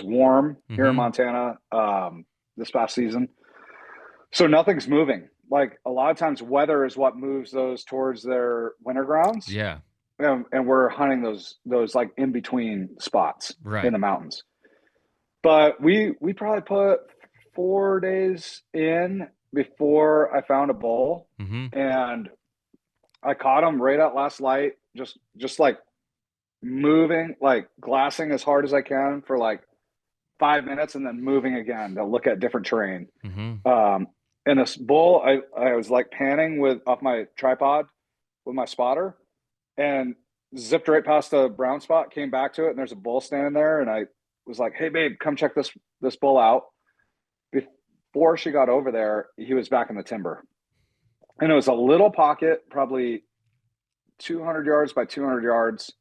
warm here in Montana this past season, so nothing's moving. Like a lot of times, weather is what moves those towards their winter grounds. Yeah, and we're hunting those like in between spots in the mountains. But we probably put 4 days in before I found a bull, and I caught him right at last light, just like moving, like glassing as hard as I can for like 5 minutes, and then moving again to look at different terrain. And this bull, I was like panning off my tripod with my spotter, and zipped right past the brown spot, came back to it, and there's a bull standing there, and I was like, "Hey, babe, come check this bull out." Before she got over there, he was back in the timber. And it was a little pocket, probably 200 yards by 200 yards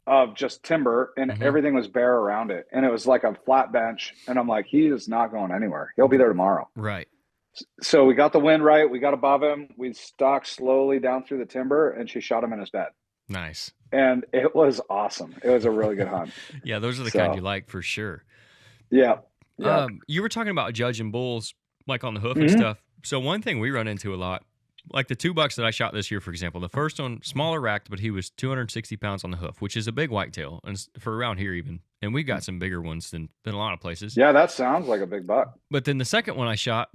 of just timber, and everything was bare around it. And it was like a flat bench. And I'm like, he is not going anywhere. He'll be there tomorrow. Right. So we got the wind right. We got above him. We stalked slowly down through the timber, and she shot him in his bed. Nice. And it was awesome. It was a really good hunt. Yeah, those are the kind you like for sure. Yeah. You were talking about judging bulls, like on the hoof and stuff. So one thing we run into a lot, like the 2 bucks that I shot this year, for example, the first one, smaller racked, but he was 260 pounds on the hoof, which is a big whitetail, and for around here even. And we've got some bigger ones than a lot of places. Yeah, that sounds like a big buck. But then the second one I shot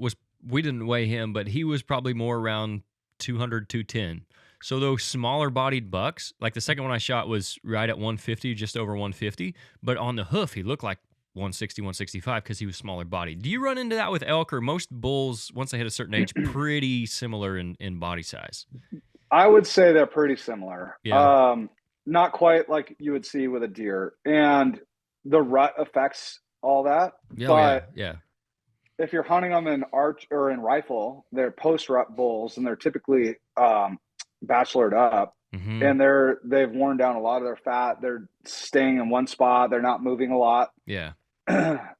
we didn't weigh him, but he was probably more around 200, 210. So those smaller bodied bucks, like the second one I shot was right at 150, just over 150. But on the hoof, he looked like 160, 165 because he was smaller bodied. Do you run into that with elk, or most bulls, once they hit a certain age, pretty similar in body size? I would say they're pretty similar. Yeah. Not quite like you would see with a deer. And the rut affects all that. Yeah. If you're hunting them in arch or in rifle, they're post-rut bulls, and they're typically bachelored up, and they've worn down a lot of their fat. They're staying in one spot. They're not moving a lot. Yeah.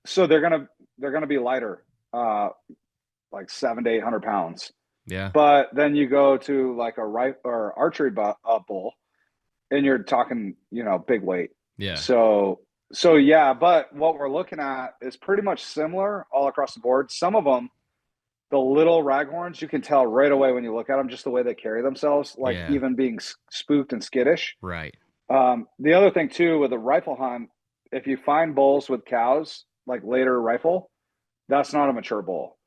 So they're gonna be lighter, like 700 to 800 pounds. Yeah. But then you go to like a rifle or archery bull, and you're talking, big weight. Yeah. So yeah, but what we're looking at is pretty much similar all across the board. Some of them, the little raghorns, you can tell right away when you look at them, just the way they carry themselves, like even being spooked and skittish. Right. The other thing too with a rifle hunt, if you find bulls with cows, like later rifle, that's not a mature bull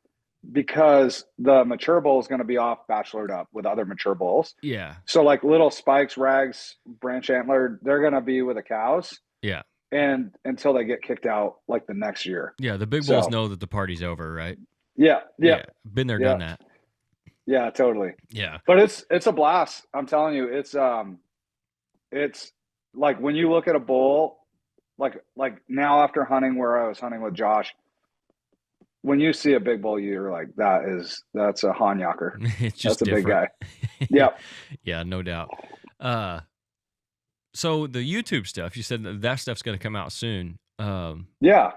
because the mature bull is going to be off bachelored up with other mature bulls. Yeah. So like little spikes, rags, branch antler, they're going to be with the cows Yeah. and until they get kicked out like the next year. Yeah. The big bulls So know that the party's over, right? yeah, yeah, Yeah. Been there, yeah, done that. yeah, totally. Yeah. But it's a blast. I'm telling you, it's like when you look at a bull, like now after hunting where I was hunting with Josh, when you see a big bull, you're like, that's a Hanyaker. It's just That's a different. big guy. Yeah. Yeah, no doubt. So the YouTube stuff, you said that stuff's going to come out soon. Yeah.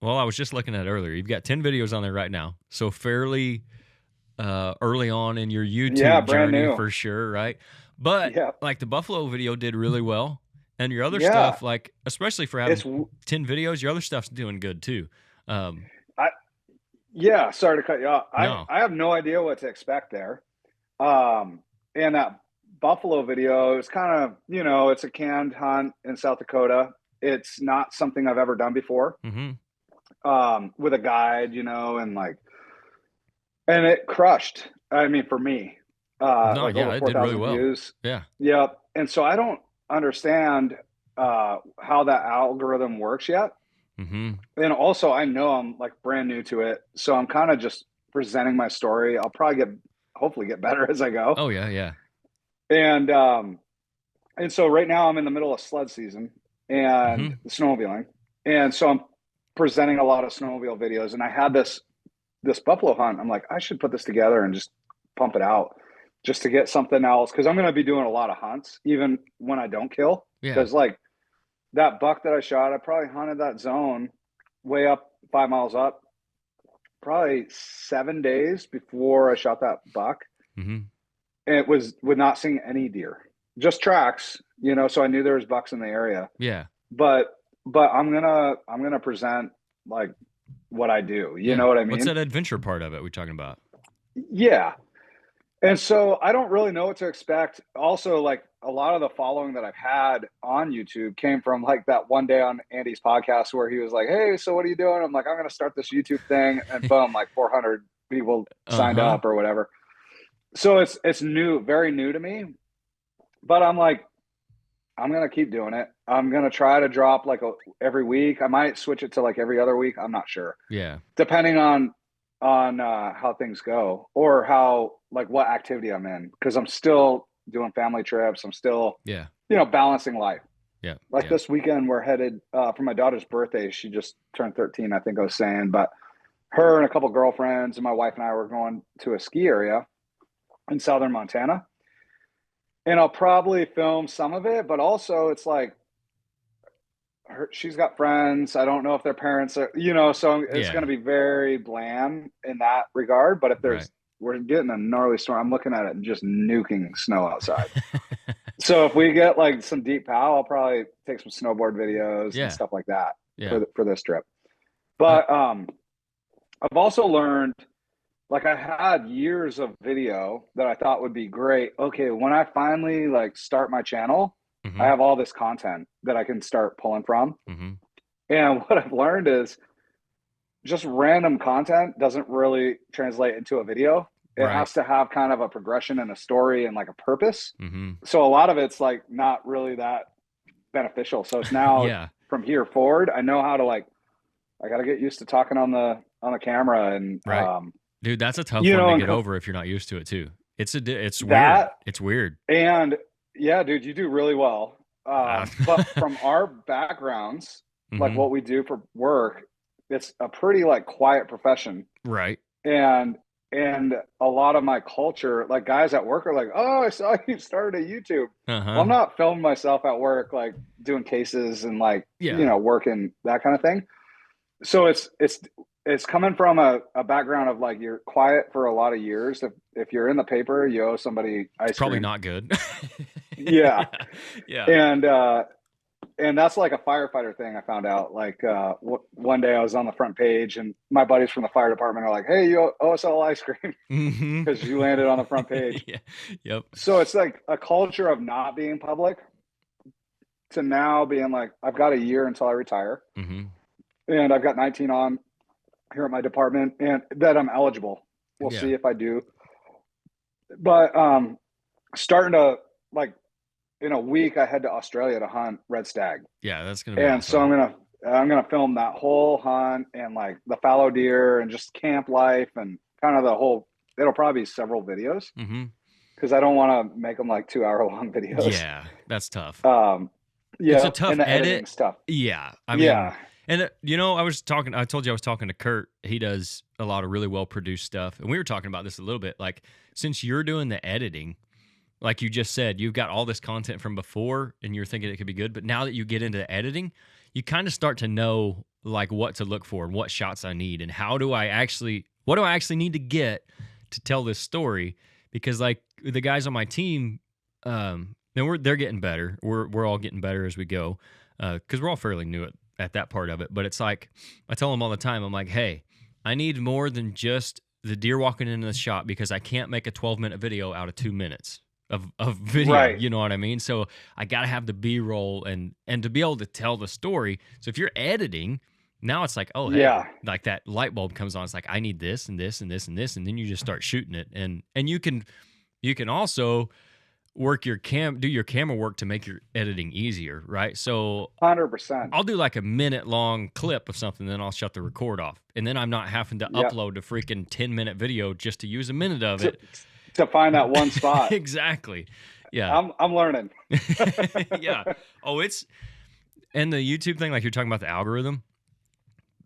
Well, I was just looking at it earlier. You've got 10 videos on there right now. So fairly early on in your YouTube brand journey new. for sure, right? But Yeah. like the buffalo video did really well. And your other Yeah. stuff, like especially for having It's 10 videos, your other stuff's doing good too. yeah, sorry to cut you off. No. I have no idea what to expect there. And that buffalo video is kind of, it's a canned hunt in South Dakota. It's not something I've ever done before. With a guide, and it crushed. I mean, for me, No, like yeah, over it did really 4,000 well. views. Yeah. Yep. And so I don't understand how that algorithm works yet. And also I know I'm like brand new to it. So I'm kind of just presenting my story. I'll probably hopefully get better as I go. Oh yeah, yeah. And so right now I'm in the middle of sled season and snowmobiling. And so I'm presenting a lot of snowmobile videos. And I had this buffalo hunt. I'm like, I should put this together and just pump it out just to get something else. Cause I'm going to be doing a lot of hunts, even when I don't kill. Yeah. Cause like that buck that I shot, I probably hunted that zone way up 5 miles up, probably 7 days before I shot that buck. And it was with not seeing any deer, just tracks, so I knew there was bucks in the area. Yeah. But I'm gonna present like what I do. You know what I mean? What's that adventure part of it we're talking about? Yeah. And so I don't really know what to expect. Also, like a lot of the following that I've had on YouTube came from like that one day on Andy's podcast where he was like, "Hey, so what are you doing?" I'm like, "I'm going to start this YouTube thing," and boom, like 400 people signed up or whatever. So it's new, very new to me. But I'm like, I'm going to keep doing it. I'm going to try to drop like every week. I might switch it to like every other week. I'm not sure. Yeah. Depending on how things go or how like what activity I'm in, because I'm still doing family trips. I'm still balancing life. Yeah. Like this weekend we're headed for my daughter's birthday. She just turned 13, I think I was saying, but her and a couple girlfriends and my wife and I were going to a ski area in southern Montana. And I'll probably film some of it, but also it's like she's got friends. I don't know if their parents are, so it's going to be very bland in that regard. But if we're getting a gnarly storm, I'm looking at it and just nuking snow outside. So if we get like some deep pow, I'll probably take some snowboard videos and stuff like that for this trip. But I've also learned, like I had years of video that I thought would be great. Okay, when I finally like start my channel, I have all this content that I can start pulling from. And what I've learned is just random content doesn't really translate into a video. It has to have kind of a progression and a story and like a purpose. So a lot of it's like not really that beneficial. So it's now from here forward, I know how to I got to get used to talking on the camera and dude, that's a tough one to get over if you're not used to it too. It's weird. It's weird. And yeah, dude, you do really well. But from our backgrounds, like what we do for work, it's a pretty like quiet profession. Right. And a lot of my culture, like guys at work are like, "Oh, I saw you started a YouTube." Well, I'm not filming myself at work, like doing cases and like, working that kind of thing. So it's coming from a background of like you're quiet for a lot of years. If you're in the paper, you owe somebody ice cream. Probably not good. Yeah. Yeah. and that's like a firefighter thing. I found out like one day I was on the front page, and my buddies from the fire department are like, "Hey, you owe us all ice cream because you landed on the front page." Yeah. Yep. So it's like a culture of not being public to now being like, I've got a year until I retire, and I've got 19 on here at my department, and that I'm eligible. We'll see if I do. But starting to like in a week, I head to Australia to hunt red stag. Yeah, that's gonna be And awesome. so I'm gonna film that whole hunt and like the fallow deer and just camp life and kind of the whole. It'll probably be several videos because I don't want to make them like 2-hour long videos. Yeah, that's tough. Yeah, it's a tough and the edit editing stuff. Yeah, I mean, and I told you I was talking to Kurt. He does a lot of really well produced stuff, and we were talking about this a little bit. Like, since you're doing the editing, like you just said, you've got all this content from before, and you're thinking it could be good. But now that you get into the editing, you kind of start to know like what to look for and what shots I need, and what do I actually need to get to tell this story. Because like the guys on my team, they're getting better. We're all getting better as we go, because we're all fairly new at that part of it. But it's like I tell them all the time. I'm like, hey, I need more than just the deer walking into the shot, because I can't make a 12-minute video out of 2 minutes of video. Right. You know what I mean? So I got to have the B-roll and to be able to tell the story. So if you're editing, now it's like, oh, hey, like that light bulb comes on. It's like, I need this and this and this and this, and then you just start shooting it, and you can also do your camera work to make your editing easier, right? So 100%. I'll do like a minute long clip of something, then I'll shut the record off, and then I'm not having to upload a freaking 10-minute video just to use a minute of it to find that one spot. Exactly. Yeah, I'm learning. Yeah. Oh, and the YouTube thing, like you're talking about the algorithm.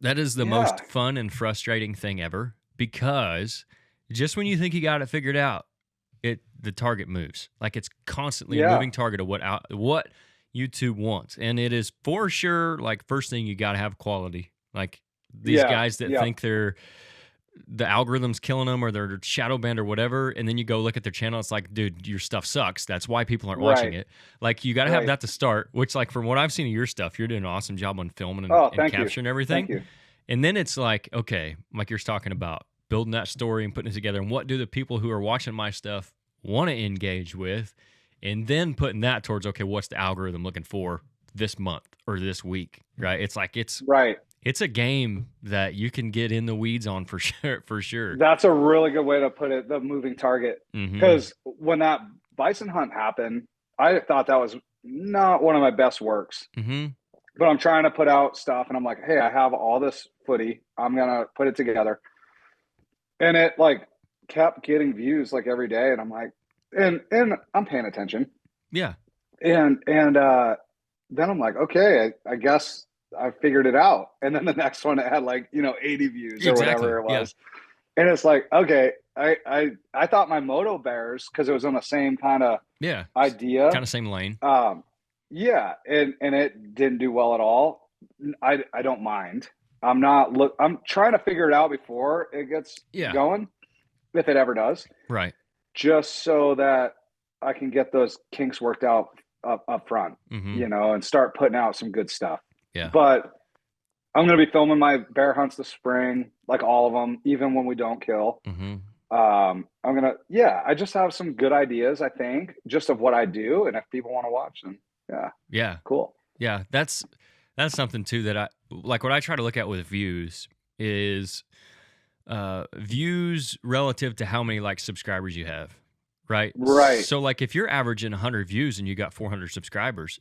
That is the most fun and frustrating thing ever, because just when you think you got it figured out, the target moves. Like, it's constantly a moving target of what YouTube wants. And it is for sure, like, first thing, you got to have quality. Like, these guys that think the algorithm's killing them, or they're shadow banned or whatever, and then you go look at their channel, it's like, dude, your stuff sucks. That's why people aren't watching it. Like, you got to have that to start, which, like, from what I've seen of your stuff, you're doing an awesome job on filming and capturing everything. Thank you. And then it's like, okay, like you're talking about, building that story and putting it together, and what do the people who are watching my stuff want to engage with, and then putting that towards, okay, what's the algorithm looking for this month or this week, right? It's like it's a game that you can get in the weeds on for sure. That's a really good way to put it, the moving target. Because when that bison hunt happened, I thought that was not one of my best works. But I'm trying to put out stuff, and I'm like, hey, I have all this footy. I'm going to put it together. And it like kept getting views like every day. And I'm like, and I'm paying attention. Yeah. And then I'm like, okay, I guess I figured it out. And then the next one, it had like, 80 views or whatever it was. And it's like, okay, I thought my moto bears, because it was on the same kind of idea. Kind of same lane. And it didn't do well at all. I don't mind. I'm trying to figure it out before it gets going, if it ever does. Right. Just so that I can get those kinks worked out up front, and start putting out some good stuff. Yeah. But I'm going to be filming my bear hunts this spring, like all of them, even when we don't kill. I'm going to, I just have some good ideas, I think, just of what I do. And if people want to watch them, cool. Yeah. That's something too that I like. What I try to look at with views is views relative to how many like subscribers you have, right? So like if you're averaging 100 views and you got 400 subscribers,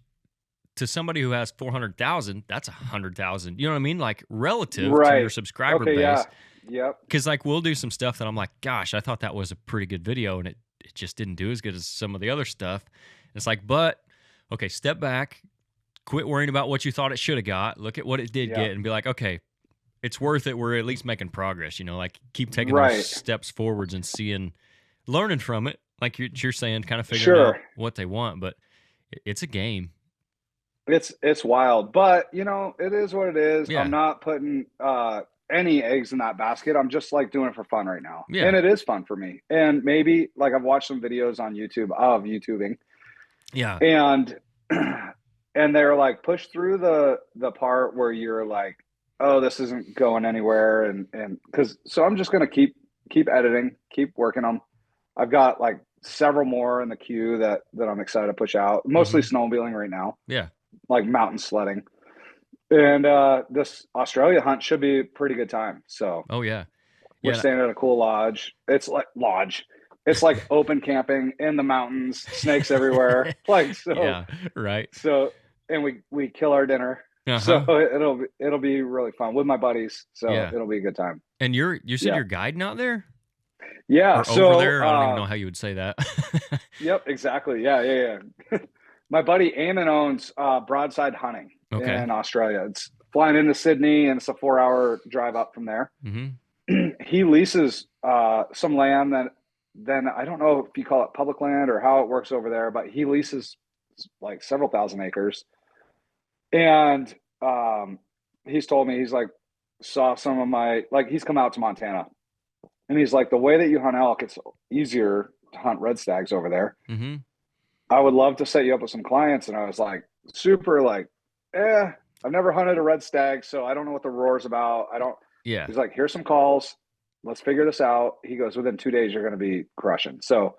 to somebody who has 400,000, that's 100,000. You know what I mean? Like relative to your subscriber base. Yep. Because like we'll do some stuff that I'm like, gosh, I thought that was a pretty good video, and it just didn't do as good as some of the other stuff. And it's like, but okay, step back. Quit worrying about what you thought it should have got. Look at what it did get, and be like, okay, it's worth it. We're at least making progress. Like keep taking those steps forwards and learning from it. Like you're saying, kind of figuring out what they want. But it's a game. It's wild, but it is what it is. I'm not putting any eggs in that basket. I'm just like doing it for fun right now, and it is fun for me. And maybe like I've watched some videos on YouTube of YouTubing, and and they're like, push through the part where you're like, oh, this isn't going anywhere, and because so I'm just gonna keep editing, keep working them. I've got like several more in the queue that I'm excited to push out. Mostly snowmobiling right now, Yeah. like mountain sledding. And this Australia hunt should be a pretty good time. So Oh yeah. we're Yeah. staying at a cool lodge. It's like lodge. It's like open camping in the mountains, snakes everywhere. Like Yeah. Right. and we kill our dinner. So Uh-huh. it'll be really fun with my buddies. So Yeah. it'll be a good time. And you said Yeah. you're guiding out there Yeah. or over So there? I don't even know how you would say that. yep, exactly. Yeah. My buddy Eamon owns Broadside Hunting Okay. in Australia. It's flying into Sydney, and it's a 4-hour drive up from there. He leases some land that then I don't know if you call it public land or how it works over there, but he leases like several thousand acres. And he's told me, he's like, saw some of my, like, he's come out to Montana, and he's like, the way that you hunt elk, it's easier to hunt red stags over there. I would love to set you up with some clients. And I was like, super like, I've never hunted a red stag, so I don't know what the roar's about. I don't. Yeah. He's like, here's some calls. Let's figure this out. He goes, within 2 days, you're going to be crushing. So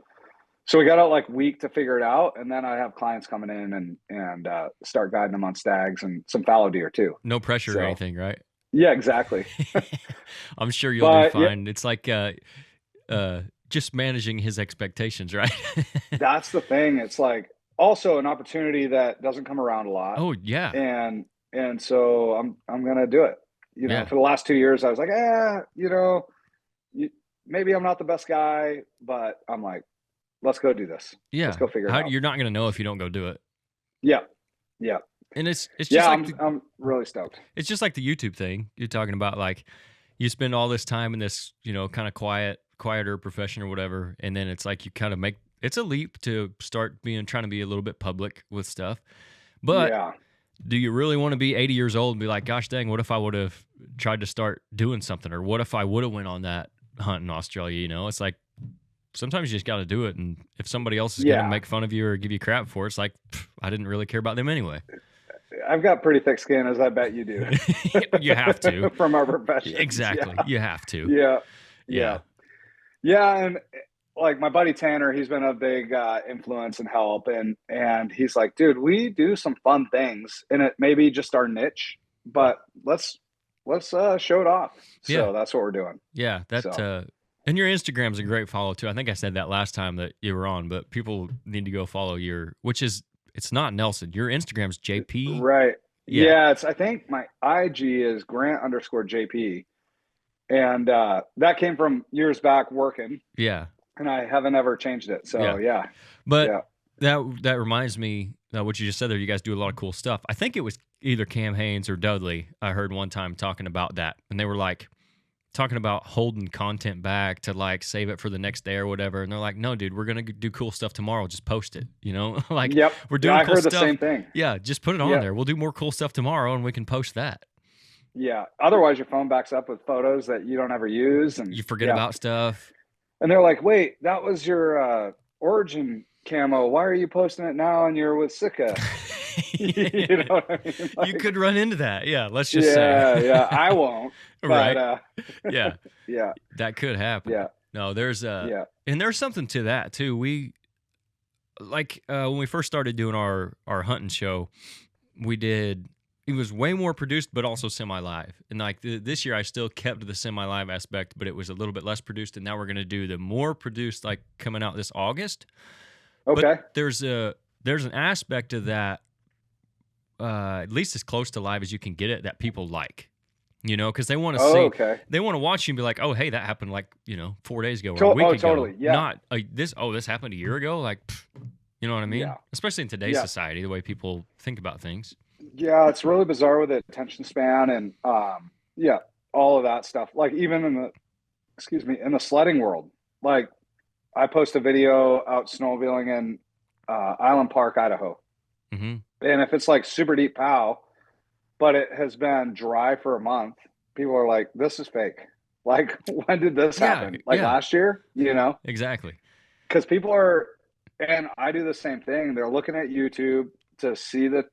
we got a like week to figure it out, and then I have clients coming in and start guiding them on stags and some fallow deer too. No pressure or anything, right? Yeah, exactly. I'm sure you'll do fine. Yeah. It's like just managing his expectations, right? That's the thing. It's like also an opportunity that doesn't come around a lot. Oh yeah. And so I'm gonna do it. You know, for the last 2 years, I was like, maybe I'm not the best guy, but I'm like, let's go do this. Yeah. Let's go figure it out. You're not gonna know if you don't go do it. Yeah. And it's just I'm really stoked. It's just like the YouTube thing you're talking about. Like you spend all this time in this, kind of quieter profession or whatever, and then it's like you kind of it's a leap to start trying to be a little bit public with stuff. But do you really want to be 80 years old and be like, gosh dang, what if I would have tried to start doing something, or what if I would have went on that hunt in Australia? It's like sometimes you just got to do it, and if somebody else is going to make fun of you or give you crap for it, it's like I didn't really care about them anyway. I've got pretty thick skin, as I bet you do. You have to. From our profession. Exactly. Yeah. You have to. Yeah. And like my buddy Tanner, he's been a big influence and help. And he's like, dude, we do some fun things, and it may be just our niche, but let's show it off. So that's what we're doing. Yeah. And your Instagram's a great follow too. I think I said that last time that you were on, but people need to go follow it's not Nelson. Your Instagram's JP. Right. Yeah. I think my IG is Grant_JP. And that came from years back working. Yeah. And I haven't ever changed it. So yeah. But that reminds me what you just said there. You guys do a lot of cool stuff. I think it was either Cam Haynes or Dudley. I heard one time talking about that, and they were like talking about holding content back to like save it for the next day or whatever. And they're like, no, dude, we're going to do cool stuff tomorrow. Just post it, like we're doing cool stuff. I heard the same thing. Yeah. Just put it on there. We'll do more cool stuff tomorrow and we can post that. Yeah. Otherwise your phone backs up with photos that you don't ever use. And you forget about stuff. And they're like, wait, that was your origin camo. Why are you posting it now and you're with Sika? You know what I mean? Like, you could run into that. Yeah. Let's just say. Yeah. I won't. Right. Yeah. That could happen. Yeah. No, there's and there's something to that too. We when we first started doing our hunting show, it was way more produced, but also semi-live. And like this year, I still kept the semi-live aspect, but it was a little bit less produced. And now we're going to do the more produced, like coming out this August. Okay. But there's an aspect of that, at least as close to live as you can get it, that people like. Because they want to see, they want to watch you and be like, oh, hey, that happened 4 days ago or a week ago. Totally. Yeah. Not this happened a year ago. Like, you know what I mean? Yeah. Especially in today's society, the way people think about things. Yeah, it's really bizarre with the attention span and all of that stuff. Like even in the sledding world, like I post a video out snowmobiling in Island Park, Idaho. Mm-hmm. And if it's like super deep POW, but it has been dry for a month, people are like, this is fake. Like, when did this happen? Last year, Exactly. Because people are, and I do the same thing. They're looking at YouTube to see the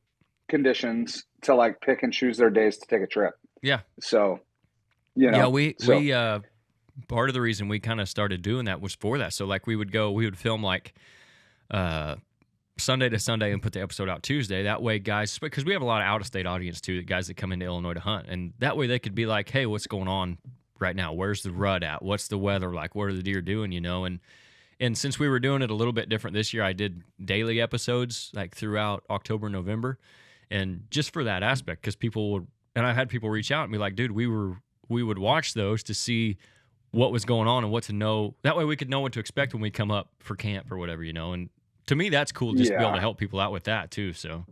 conditions to like pick and choose their days to take a trip. Yeah. So, Yeah, we part of the reason we kind of started doing that was for that. So like we would film like Sunday to Sunday and put the episode out Tuesday. That way guys, because we have a lot of out of state audience too, the guys that come into Illinois to hunt, and that way they could be like, hey, what's going on right now? Where's the rut at? What's the weather like? What are the deer doing? And since we were doing it a little bit different this year, I did daily episodes like throughout October, November, and just for that aspect, because people would, and I had people reach out and be like, dude, we would watch those to see what was going on and what to know. That way we could know what to expect when we come up for camp or whatever, and to me that's cool just to be able to help people out with that too. So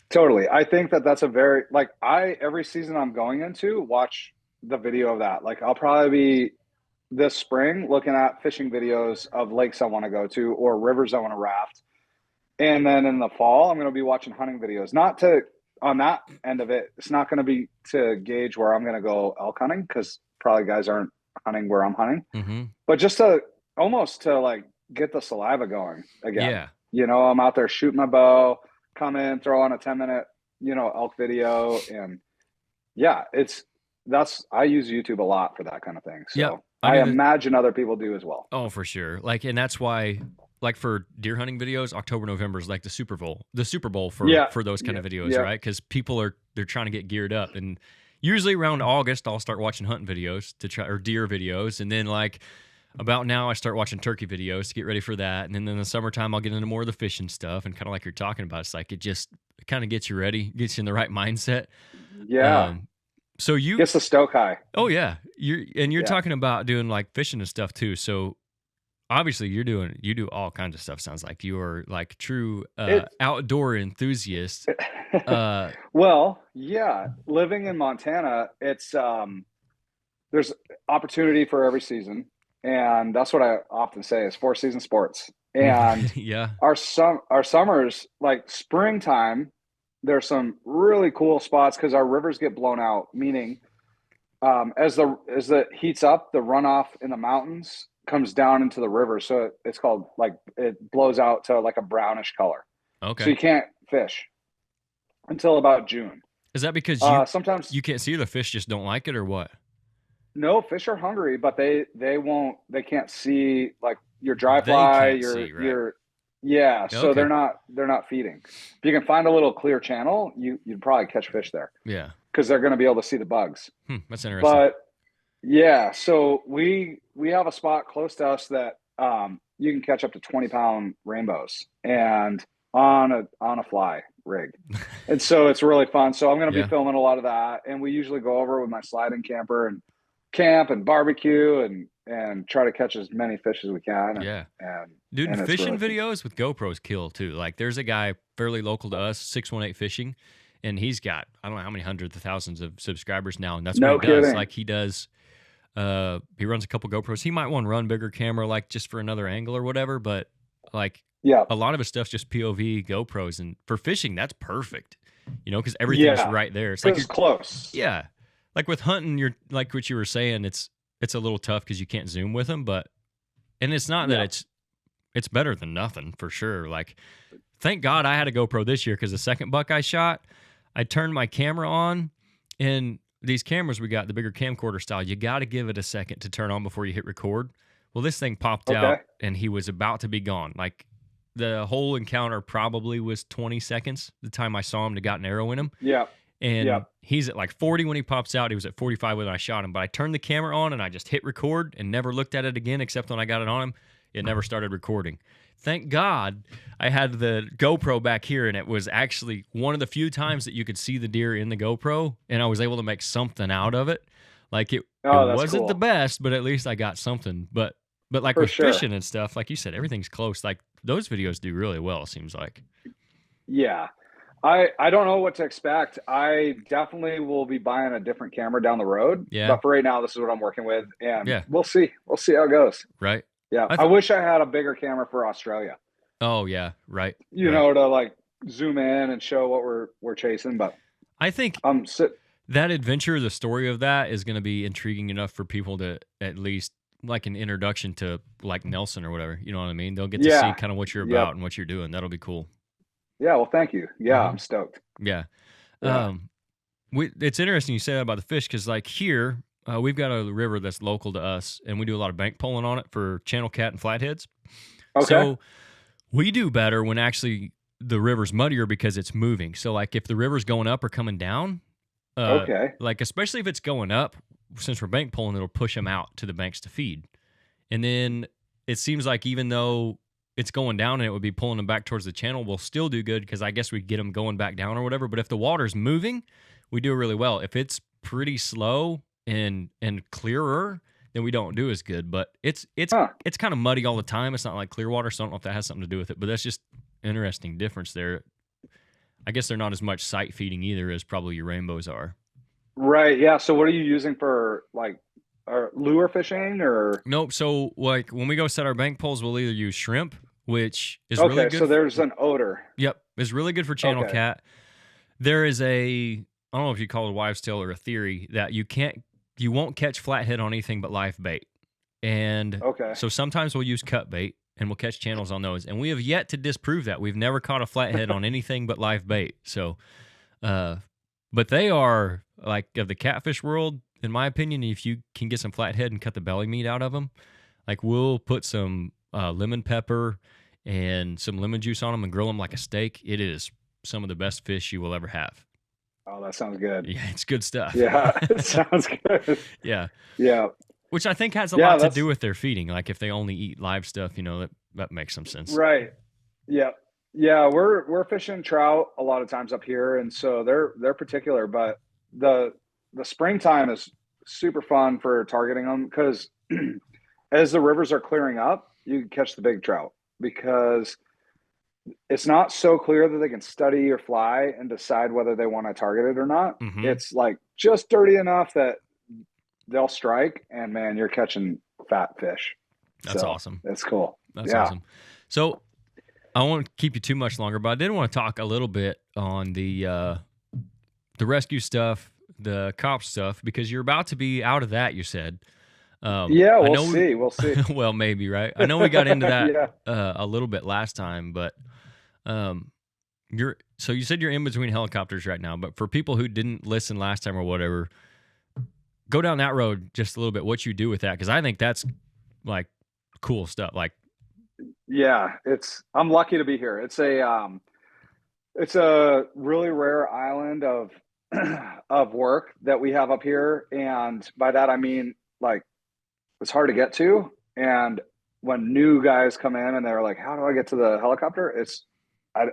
totally. I think that's a very, like, every season I'm going into, watch the video of that. Like I'll probably be this spring looking at fishing videos of lakes I want to go to or rivers I want to raft. And then in the fall, I'm going to be watching hunting videos, on that end of it. It's not going to be to gauge where I'm going to go elk hunting, because probably guys aren't hunting where I'm hunting, but just to almost to like get the saliva going again. Yeah. I'm out there shooting my bow, come in, throw on a 10-minute, elk video. And yeah, I use YouTube a lot for that kind of thing. So I imagine other people do as well. Oh, for sure. Like, and that's why, like for deer hunting videos, October, November is like the Super Bowl for those kind of videos, right? Because people they're trying to get geared up, and usually around August, I'll start watching hunting videos or deer videos, and then like about now, I start watching turkey videos to get ready for that, and then in the summertime, I'll get into more of the fishing stuff, and kind of like you're talking about, it's like it kind of gets you ready, gets you in the right mindset. Yeah. So you gets the stoke high. Oh yeah, you're talking about doing like fishing and stuff too. So obviously you do all kinds of stuff. Sounds like you are like true outdoor enthusiast. Well, yeah, living in Montana, it's there's opportunity for every season, and that's what I often say is 4-season sports. And yeah, our summers, like springtime, there's some really cool spots because our rivers get blown out, meaning as the heats up, the runoff in the mountains comes down into the river. So it's called, like, it blows out to like a brownish color. Okay. So you can't fish until about June. Is that because sometimes you can't see, the fish just don't like it, or what? No, fish are hungry, but they can't see, like, your dry fly, so they're not feeding. If you can find a little clear channel, you'd probably catch fish there. Yeah. Because they're going to be able to see the bugs. That's interesting. But yeah, so we have a spot close to us that you can catch up to 20-pound rainbows and on a fly rig. And so it's really fun. So I'm going to be filming a lot of that. And we usually go over with my sliding camper and camp and barbecue and try to catch as many fish as we can. And fishing videos with GoPros kill too. Like there's a guy fairly local to us, 618 Fishing, and he's got, I don't know how many hundreds of thousands of subscribers now, and that's what he does. Like he does, he runs a couple GoPros. He might want to run bigger camera, like just for another angle or whatever, but like a lot of his stuff's just POV GoPros, and for fishing, that's perfect, because everything's right there. It's like you're close. Yeah. Like with hunting, you're like what you were saying, it's a little tough because you can't zoom with them, and it's not that it's better than nothing for sure. Like, thank God I had a GoPro this year, because the second buck I shot, I turned my camera on, and these cameras we got, the bigger camcorder style, you got to give it a second to turn on before you hit record. Well, this thing popped out, and he was about to be gone. Like, the whole encounter probably was 20 seconds, the time I saw him to got an arrow in him. Yeah. And he's at like 40 when he pops out. He was at 45 when I shot him. But I turned the camera on and I just hit record and never looked at it again, except when I got it on him. It never started recording. Thank God I had the GoPro back here, and it was actually one of the few times that you could see the deer in the GoPro, and I was able to make something out of it. Like it wasn't the best, but at least I got something. But like with fishing and stuff, like you said, everything's close. Like those videos do really well, it seems like. Yeah. I don't know what to expect. I definitely will be buying a different camera down the road. Yeah. But for right now, this is what I'm working with. And we'll see. We'll see how it goes. Right. Yeah. I wish I had a bigger camera for Australia. Oh, yeah. Right. You know, to like zoom in and show what we're chasing. But I think that adventure, the story of that is going to be intriguing enough for people to at least like an introduction to like Nelson or whatever. You know what I mean? They'll get to see kind of what you're about and what you're doing. That'll be cool. Yeah, well, thank you. Yeah, I'm stoked. Yeah. Yeah. It's interesting you say that about the fish because, like, here, we've got a river that's local to us, and we do a lot of bank pulling on it for channel cat and flatheads. Okay. So we do better when actually the river's muddier because it's moving. So, like, if the river's going up or coming down, Okay. like, especially if it's going up, since we're bank pulling, it'll push them out to the banks to feed. And then it seems like even though it's going down and it would be pulling them back towards the channel, we'll still do good because I guess we get them going back down or whatever. But if the water's moving, we do really well. If it's pretty slow and clearer, then we don't do as good. But it's Huh. it's kind of muddy all the time. It's not like clear water, so I don't know if that has something to do with it. But that's just interesting difference there. I guess they're not as much sight feeding either as probably your rainbows are. Right. Yeah. So what are you using for like lure fishing or? Nope. So like when we go set our bank poles, we'll either use shrimp, which is really Okay. good. So there's an odor. Yep, is really good for channel Okay. cat. There is I don't know if you call it a wives' tale or a theory that you won't catch flathead on anything but live bait, and Okay. so sometimes we'll use cut bait and we'll catch channels on those, and we have yet to disprove that. We've never caught a flathead on anything but live bait. So, but they are like of the catfish world. In my opinion, if you can get some flathead and cut the belly meat out of them, like we'll put some lemon pepper and some lemon juice on them and grill them like a steak. It is some of the best fish you will ever have. Oh, that sounds good. Yeah, it's good stuff. Yeah. It sounds good. Yeah, Yeah. which I think has a Yeah. lot to do with their feeding. Like if they only eat live stuff, that makes some sense. Right. Yeah. Yeah. We're fishing trout a lot of times up here. And so they're particular, but the springtime is super fun for targeting them because as the rivers are clearing up, you can catch the big trout because it's not so clear that they can study or fly and decide whether they want to target it or not. Mm-hmm. It's like just dirty enough that they'll strike, and man, you're catching fat fish. That's So, awesome. That's cool. That's Yeah. awesome. So I won't keep you too much longer, but I did want to talk a little bit on the rescue stuff, the cop stuff, because you're about to be out of that. You said. Yeah, I we'll know see. We'll see. well, maybe, right? I know we got into that Yeah. a little bit last time, but so you said you're in between helicopters right now, but for people who didn't listen last time or whatever, go down that road just a little bit. What you do with that? Because I think that's like cool stuff. Like, Yeah, I'm lucky to be here. It's a really rare island of of work that we have up here, and by that I mean like it's hard to get to. And when new guys come in and they're like, "How do I get to the helicopter?" I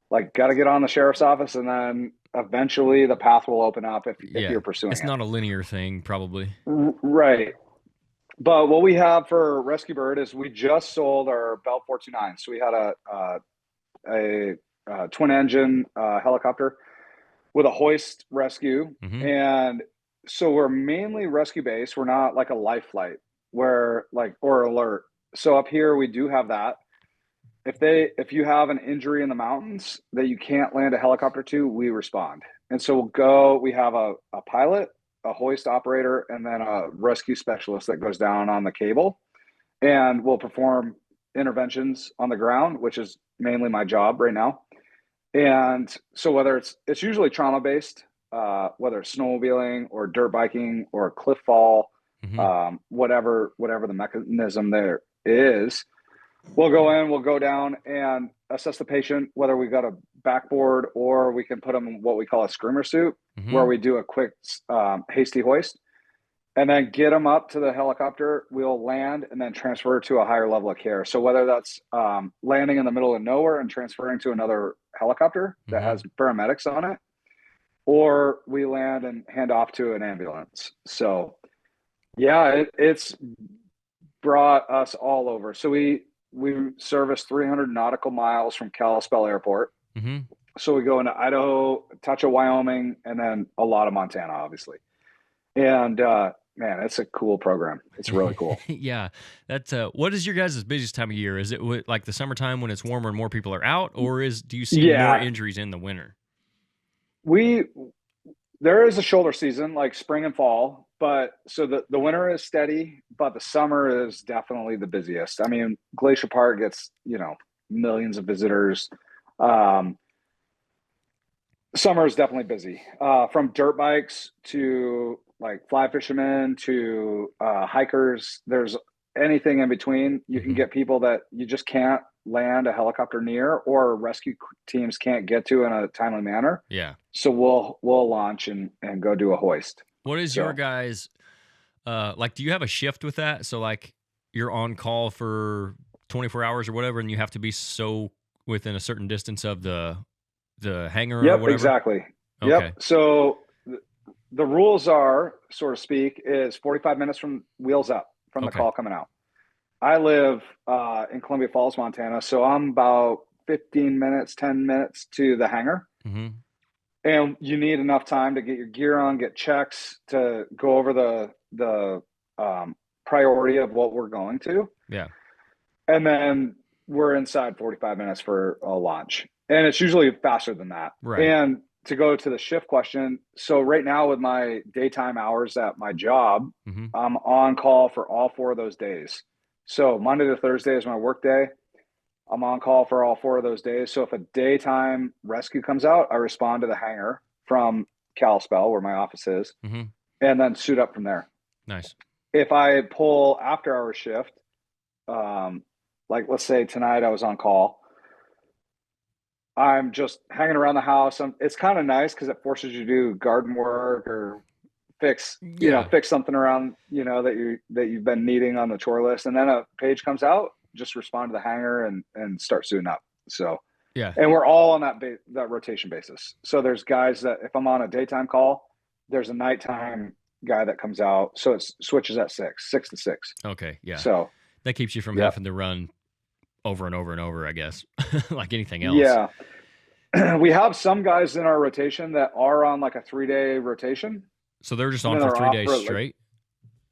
like got to get on the sheriff's office, and then eventually the path will open up if yeah, you're pursuing it's it. not a linear thing, probably. Right. But what we have for Rescue Bird is we just sold our Bell 429. So we had a twin engine helicopter with a hoist rescue. Mm-hmm. And so we're mainly rescue based. We're not like a life flight or alert. So up here we do have that. If you have an injury in the mountains that you can't land a helicopter to, we respond. And so we have a pilot, a hoist operator, and then a rescue specialist that goes down on the cable and will perform interventions on the ground, which is mainly my job right now. And so whether it's usually trauma based, whether it's snowmobiling or dirt biking or a cliff fall, Mm-hmm. whatever the mechanism there is, we'll go in, we'll go down and assess the patient, whether we've got a backboard or we can put them in what we call a screamer suit, Mm-hmm. where we do a quick hasty hoist and then get them up to the helicopter. We'll land and then transfer to a higher level of care. So whether that's landing in the middle of nowhere and transferring to another helicopter that has paramedics on it, or we land and hand off to an ambulance. So yeah, it's brought us all over. So we service 300 nautical miles from Kalispell Airport. Mm-hmm. So we go into Idaho, touch of Wyoming, and then a lot of Montana, obviously. And man, it's a cool program. It's really cool. Yeah. That's what is your guys' busiest time of year? Is it like the summertime when it's warmer and more people are out, or do you see more injuries in the winter? There is a shoulder season like spring and fall, but so the winter is steady, but the summer is definitely the busiest. I mean, Glacier Park gets millions of visitors. Summer is definitely busy. From dirt bikes to like fly fishermen to hikers. There's anything in between. You can Hmm. get people that you just can't land a helicopter near, or rescue teams can't get to in a timely manner. Yeah. So we'll launch and go do a hoist. What is your So guys' like? Do you have a shift with that? So like, you're on call for 24 hours or whatever, and you have to be so within a certain distance of the hangar or yep, whatever. exactly. Yep. Okay. So the rules are, so to speak, is 45 minutes from wheels up from the Okay. call coming out. I live in Columbia Falls, Montana, so I'm about 15 minutes, 10 minutes to the hangar. Hmm. And you need enough time to get your gear on, get checks, to go over the priority of what we're going to. Yeah. And then we're inside 45 minutes for a launch. And it's usually faster than that. Right. And to go to the shift question, so right now with my daytime hours at my job, Hmm. I'm on call for all 4 of those days. So Monday to Thursday is my work day. I'm on call for all 4 of those days. So if a daytime rescue comes out, I respond to the hangar from Kalispell, where my office is, Hmm. and then suit up from there. Nice. If I pull after hour shift, um, like let's say tonight I was on call, I'm just hanging around the house. It's kind of nice because it forces you to do garden work or Yeah. fix something around, that you've been needing on the chore list. And then a page comes out, just respond to the hangar and start suiting up. So, Yeah. and we're all on that rotation basis. So there's guys that if I'm on a daytime call, there's a nighttime guy that comes out. So it switches at 6 to 6. Okay. Yeah. So, That keeps you from yep. having to run over and over and over, I guess, like anything else. Yeah. We have some guys in our rotation that are on like a 3-day rotation, So they're just and on then for they're three off days for like, straight.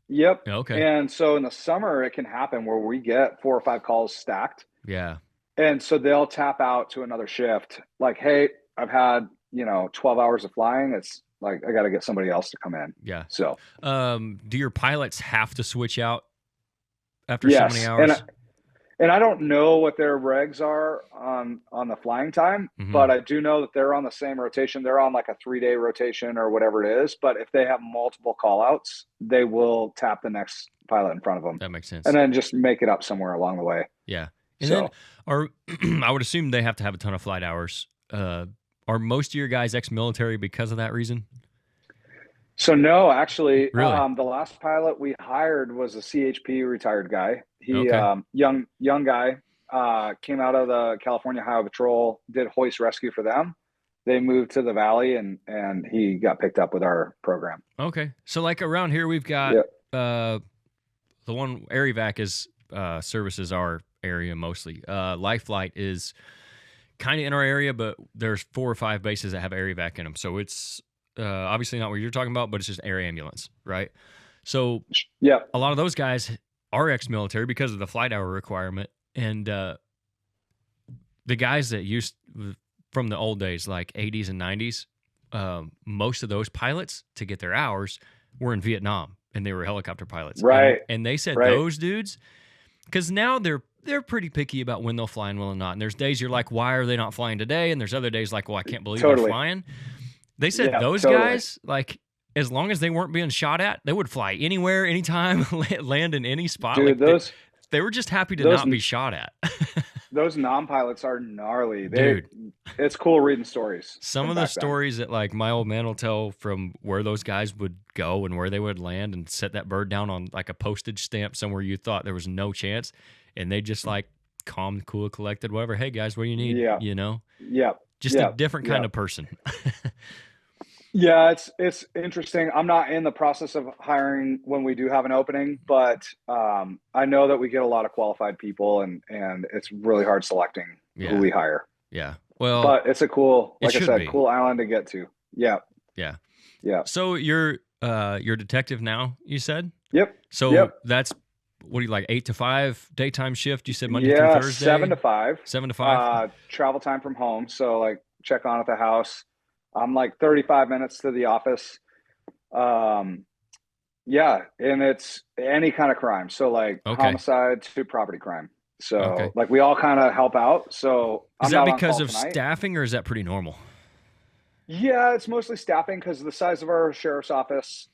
yep. Yeah, okay. And so in the summer, it can happen where we get 4 or 5 calls stacked. Yeah. And so they'll tap out to another shift. Like, hey, I've had, 12 hours of flying. It's like, I got to get somebody else to come in. Yeah. So, Do your pilots have to switch out after so many yes. hours? And I don't know what their regs are on the flying time, Hmm. but I do know that they're on the same rotation. They're on like a 3-day rotation or whatever it is. But if they have multiple call outs, they will tap the next pilot in front of them That makes sense. and then just make it up somewhere along the way. Yeah. And then So, I would assume they have to have a ton of flight hours. Are most of your guys ex-military because of that reason? so no, actually, Really? the last pilot we hired was a CHP retired guy. He Okay. young guy, came out of the California Highway Patrol, did hoist rescue for them. They moved to the valley, and he got picked up with our program. Okay. So like around here we've got Yeah. the one AirEvac is services our area mostly. Life Flight is kind of in our area, but there's 4 or 5 bases that have AirEvac in them. So it's obviously not what you're talking about, but it's just air ambulance, right? So Yeah. a lot of those guys are ex-military because of the flight hour requirement, and the guys that used from the old days, like 80s and 90s, most of those pilots to get their hours were in Vietnam, and they were helicopter pilots, Right. and they said Right. those dudes, because now they're pretty picky about when they'll fly and when they'll not. And there's days you're like, why are they not flying today? And there's other days like, well, I can't believe they're Totally. flying. They said Yeah, those totally. guys, like, as long as they weren't being shot at, they would fly anywhere, anytime, land in any spot. Dude, Like they were just happy to those not be shot at. those non-pilots are gnarly. Dude. It's cool reading stories Some from of the back then. stories that like my old man will tell from where those guys would go and where they would land and set that bird down on like a postage stamp somewhere you thought there was no chance, and they just like calm, cool, collected, whatever. Hey guys, what do you need? Yeah. You know, Yeah. just Yeah. a different kind Yeah. of person. Yeah, it's interesting. I'm not in the process of hiring when we do have an opening, but I know that we get a lot of qualified people, and it's really hard selecting Yeah. who we hire. Yeah. Well, But it's a cool, it like I should said, be. cool island to get to. Yeah. Yeah. Yeah. So you're detective now, you said? Yep. So Yep. that's what do you like, 8 to 5 daytime shift? You said Monday through Yeah, Thursday? 7 to 5. 7 to 5? Travel time from home. So like check on at the house. I'm like 35 minutes to the office. Yeah, and it's any kind of crime. So like Okay. homicide to property crime. So Okay. like we all kind of help out. So Is I'm that not on because call of tonight. staffing, or is that pretty normal? Yeah, it's mostly staffing because of the size of our sheriff's office.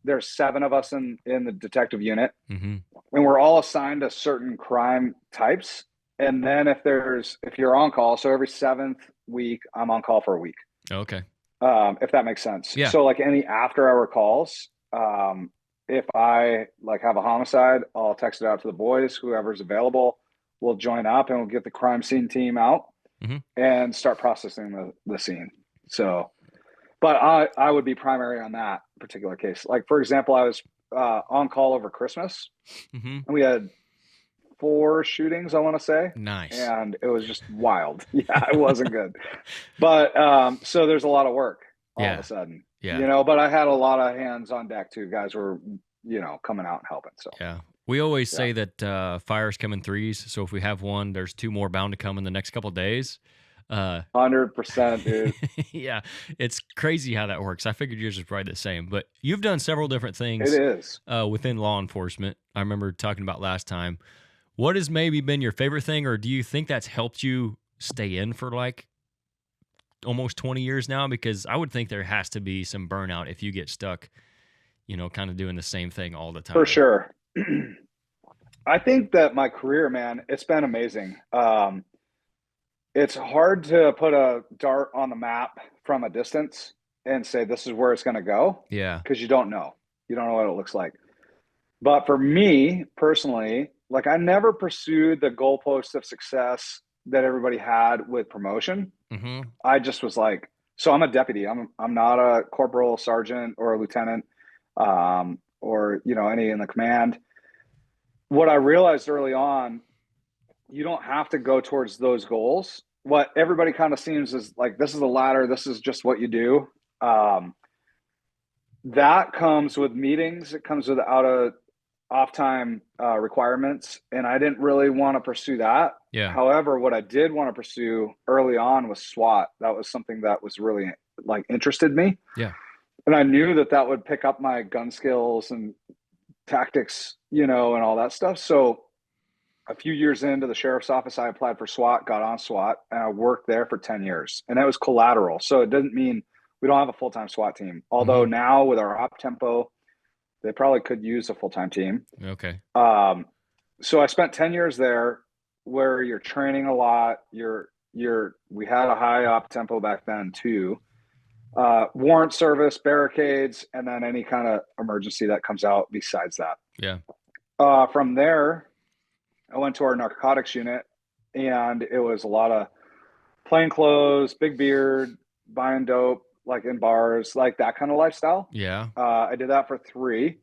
There's 7 of us in the detective unit, Mm-hmm. and we're all assigned to certain crime types. And then if you're on call, so every 7th week, I'm on call for a week. Okay. If that makes sense. Yeah. So like any after hour calls, if I like have a homicide, I'll text it out to the boys, whoever's available. We'll join up and we'll get the crime scene team out Mm-hmm. and start processing the scene. So, but I would be primary on that particular case. Like for example, I was on call over Christmas, Mm-hmm. and we had 4 shootings, I want to say, Nice. and it was just wild. Yeah, it wasn't good. But so there's a lot of work all of a Yeah. sudden, Yeah. but I had a lot of hands on deck too. Guys were, coming out and helping. So Yeah. We always yeah, say that fires come in threes. So if we have one, there's 2 more bound to come in the next couple of days. Uh, 100%, dude. yeah, it's crazy how that works. I figured yours was probably the same, but you've done several different It things is. within law enforcement. I remember talking about last time. What has maybe been your favorite thing, or do you think that's helped you stay in for like almost 20 years now? Because I would think there has to be some burnout if you get stuck, kind of doing the same thing all the For time. sure. I think that my career, man, it's been amazing. It's hard to put a dart on the map from a distance and say this is where it's going to go Yeah. because you don't know. You don't know what it looks like. But for me personally, like I never pursued the goalposts of success that everybody had with promotion. Mm-hmm. I just was like, so I'm a deputy. I'm not a corporal, sergeant, or a lieutenant, or any in the command. What I realized early on, you don't have to go towards those goals. What everybody kind of seems is like this is a ladder. This is just what you do. Um, that comes with meetings. It comes with out of off time requirements, and I didn't really want to pursue that. Yeah. However, what I did want to pursue early on was SWAT. That was something that was really like interested me, Yeah. and I knew that that would pick up my gun skills and tactics, and all that stuff. So a few years into the sheriff's office, I applied for SWAT, got on SWAT, and I worked there for 10 years. And that was collateral. So it doesn't mean we don't have a full time SWAT team. Although Mm-hmm. now with our op tempo, they probably could use a full time team. Okay. Um, so I spent 10 years there where you're training a lot. We had a high op tempo back then too. Warrant service, barricades, and then any kind of emergency that comes out besides that. Yeah. From there, I went to our narcotics unit, and it was a lot of plain clothes, big beard, buying dope, like in bars, like that kind of lifestyle. Yeah. I did that for 3,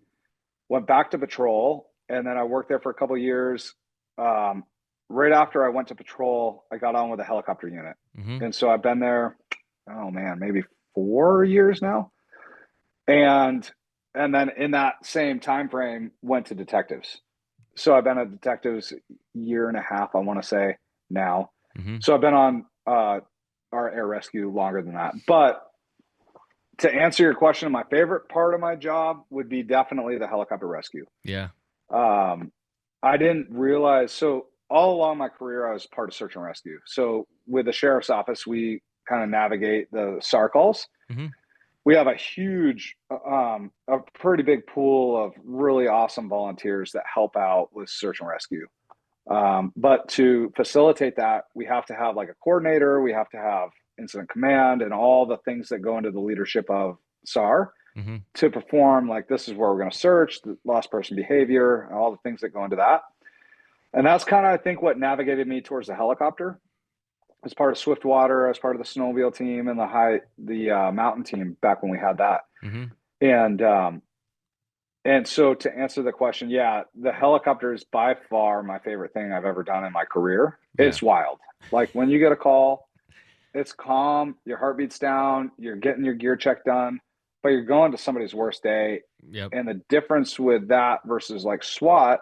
went back to patrol, and then I worked there for a couple of years. Um, right after I went to patrol, I got on with a helicopter unit. Mm-hmm. And so I've been there, oh man, maybe 4 years now. And then in that same time frame, went to detectives. So I've been a detectives year and a half, I want to say now. Mm-hmm. So I've been on our air rescue longer than that. But to answer your question, my favorite part of my job would be definitely the helicopter rescue. Yeah. I didn't realize, so all along my career, I was part of search and rescue. So with the sheriff's office, we kind of navigate the SAR calls. Mm-hmm. We have a pretty big pool of really awesome volunteers that help out with search and rescue. But to facilitate that, we have to have like a coordinator, we have to have incident command, and all the things that go into the leadership of SAR Mm-hmm. to perform like this is where we're going to search the lost person behavior and all the things that go into that. And that's kind of, I think, what navigated me towards the helicopter. As part of Swiftwater, as part of the snowmobile team and the mountain team back when we had that. Mm-hmm. And so to answer the question, yeah, the helicopter is by far my favorite thing I've ever done in my career. Yeah. It's wild. Like when you get a call, it's calm, your heartbeat's down, you're getting your gear check done, but you're going to somebody's worst day. Yep. And the difference with that versus like SWAT,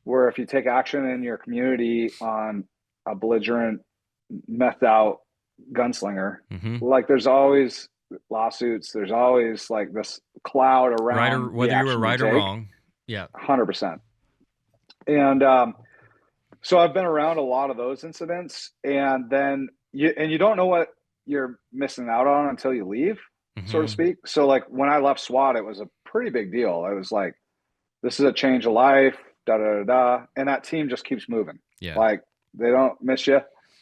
where if you take action in your community on a belligerent, methed out gunslinger, Mm-hmm. like there's always lawsuits, there's always like this cloud around Right or whether you were right or wrong. Yeah. 100%. And so I've been around a lot of those incidents, and then you don't know what you're missing out on until you leave, so to Mm-hmm. speak. So like when I left SWAT, it was a pretty big deal. It was like, this is a change of life, da da da da. And that team just keeps moving. Yeah. Like they don't miss you.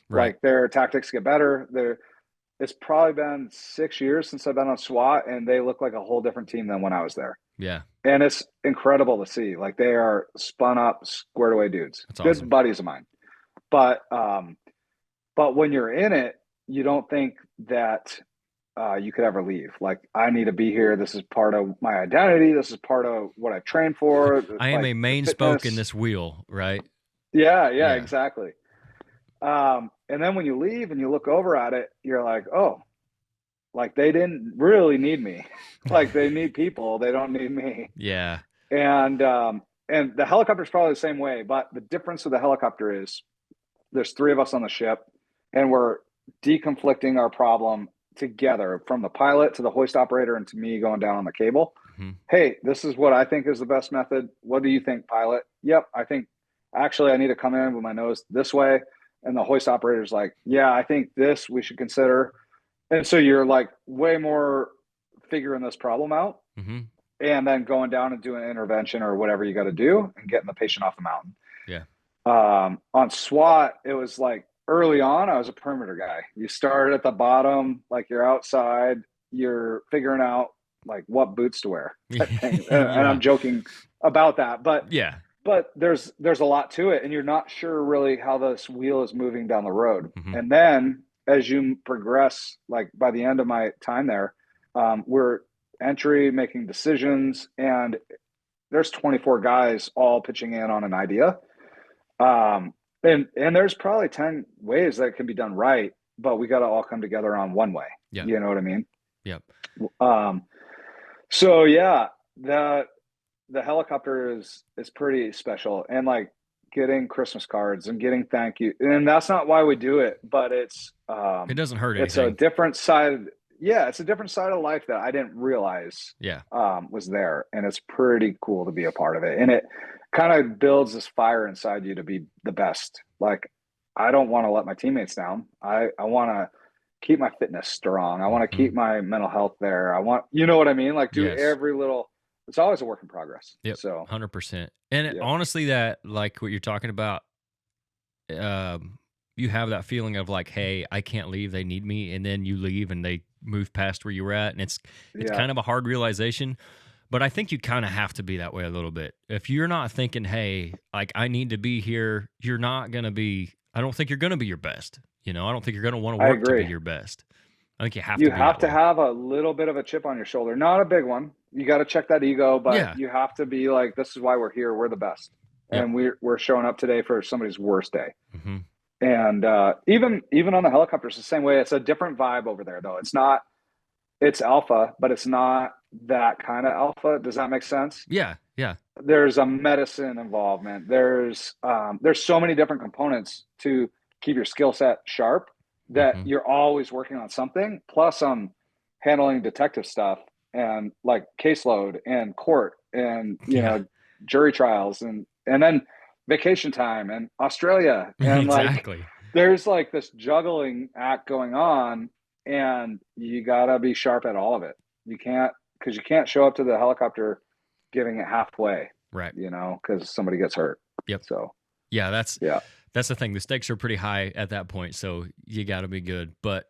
Right. Like their tactics get better. It's probably been 6 years since I've been on SWAT, and they look like a whole different team than when I was there. Yeah. And it's incredible to see. Like they are spun up, squared away dudes. That's Good awesome. buddies of mine. But when you're in it, you don't think that you could ever leave. Like, I need to be here. This is part of my identity. This is part of what I train for. I am Like a the main spoke in fitness. this wheel, right? Yeah, Yeah. exactly. And then when you leave and you look over at it, you're like, oh, like they didn't really need me. Like they need people. They don't need me. Yeah. And the helicopter is probably the same way, but the difference with the helicopter is there's three of us on the ship, and we're deconflicting our problem together, from the pilot to the hoist operator and to me going down on the cable. Mm-hmm. Hey, this is what I think is the best method. What do you think, pilot? Yep, I think actually I need to come in with my nose this way. And the hoist operator's like, yeah, I think this we should consider. And so you're like way more figuring this problem out, Mm-hmm. and then going down and doing an intervention or whatever you got to do and getting the patient off the mountain. Yeah. On SWAT, it was like early on, I was a perimeter guy. You start at the bottom, like you're outside, you're figuring out like what boots to wear. And I'm joking about that, but yeah. But there's a lot to it, and you're not sure really how this wheel is moving down the road. Mm-hmm. And then as you progress, like by the end of my time there, we're entry, making decisions, and there's 24 guys all pitching in on an idea. And there's probably 10 ways that it can be done right, but we got to all come together on one way. Yeah. You know what I mean? Yep. So yeah, the helicopter is pretty special, and like getting Christmas cards and getting thank you. And that's not why we do it, but it doesn't hurt anything. It's a different side. Yeah. It's a different side of life that I didn't realize was there. And it's pretty cool to be a part of it. And it kind of builds this fire inside you to be the best. Like, I don't want to let my teammates down. I want to keep my fitness strong. I want to keep my mental health there. I want, you know what I mean? Like do every little, it's always a work in progress. Yep. So 100%. And honestly, that like what you're talking about, you have that feeling of like, hey, I can't leave. They need me. And then you leave and they move past where you were at. And it's kind of a hard realization, but I think you kind of have to be that way a little bit. If you're not thinking, hey, like I need to be here, you're not going to be, I don't think you're going to be your best. You know, I don't think you're going to want to work to be your best. I think you have to have a little bit of a chip on your shoulder, not a big one. You got to check that ego, but you have to be like, this is why we're here. We're the best. And we're showing up today for somebody's worst day. Mm-hmm. And even on the helicopter, it's the same way. It's a different vibe over there, though. It's alpha, but it's not that kind of alpha. Does that make sense? Yeah. There's a medicine involvement. There's so many different components to keep your skill set sharp that you're always working on something. Plus, I'm handling detective stuff and like caseload and court and you know jury trials and then vacation time and Australia and exactly. Like there's like this juggling act going on, and you gotta be sharp at all of it. You can't show up to the helicopter giving it halfway, right? You know, because somebody gets hurt. Yep. So that's the thing. The stakes are pretty high at that point, so you got to be good. But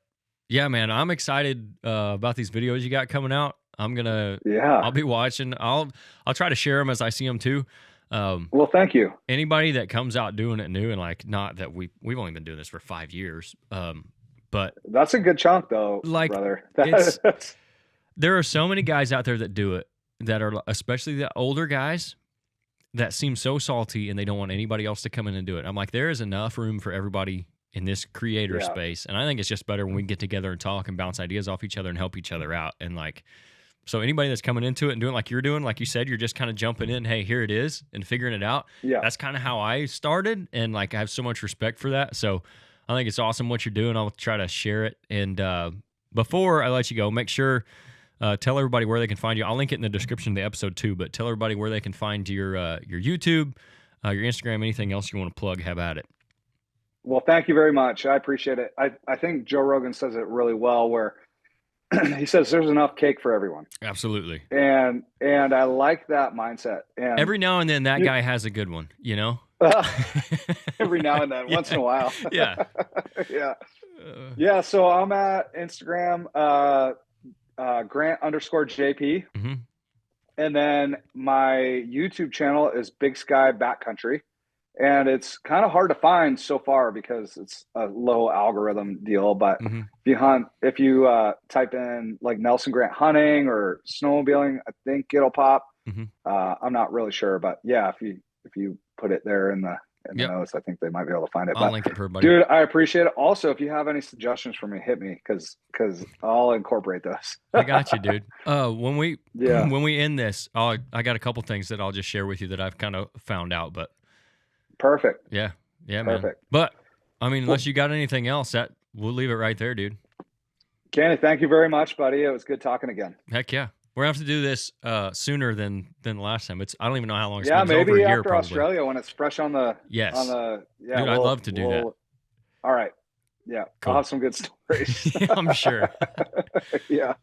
yeah, man, I'm excited about these videos you got coming out. I'll be watching. I'll try to share them as I see them too. Well, thank you. Anybody that comes out doing it new, and like, not that we've only been doing this for 5 years, but that's a good chunk though, like, brother. There are so many guys out there that do it, that are especially the older guys that seem so salty and they don't want anybody else to come in and do it. I'm like, there is enough room for everybody in this creator space. And I think it's just better when we get together and talk and bounce ideas off each other and help each other out. And like, so anybody that's coming into it and doing like you're doing, like you said, you're just kind of jumping in, hey, here it is, and figuring it out. Yeah. That's kind of how I started. And like, I have so much respect for that. So I think it's awesome what you're doing. I'll try to share it. And before I let you go, make sure, tell everybody where they can find you. I'll link it in the description of the episode too, but tell everybody where they can find your YouTube, your Instagram, anything else you want to plug, have at it. Well, thank you very much. I appreciate it. I think Joe Rogan says it really well where he says there's enough cake for everyone. Absolutely. And I like that mindset. And Every now and then that you, guy has a good one, you know? every now and then, once in a Yeah. while. Yeah. Yeah. Uh, Yeah. So I'm at Instagram, Grant_JP. hmm And then my YouTube channel is Big Sky Backcountry. And it's kind of hard to find so far because it's a low algorithm deal. But hmm if you type in like Nelson Grant hunting or snowmobiling, I think it'll pop. hmm I'm not really sure, but yeah, if you put it there in the Yep. notes, I think they might be able to find it. I'll But link it for everybody. dude, I appreciate it. Also, if you have any suggestions for me, hit me because I'll incorporate those. I got you, dude. When we Yeah, when we end this, I got a couple things that I'll just share with you that I've kind of found out. But perfect, yeah, yeah, man. perfect. But I mean, Well, unless you got anything else, that we'll leave it right there, dude. Kenny, thank you very much, buddy. It was good talking again. Heck yeah, we're gonna have to do this sooner than the last time. I don't even know how long it's Yeah, been. It's over a maybe year, after probably. Australia when it's fresh on the Yes, yeah. dude, I'd love to do that. All right. Yeah, I'll Cool. have some good stories. I'm sure. Yeah.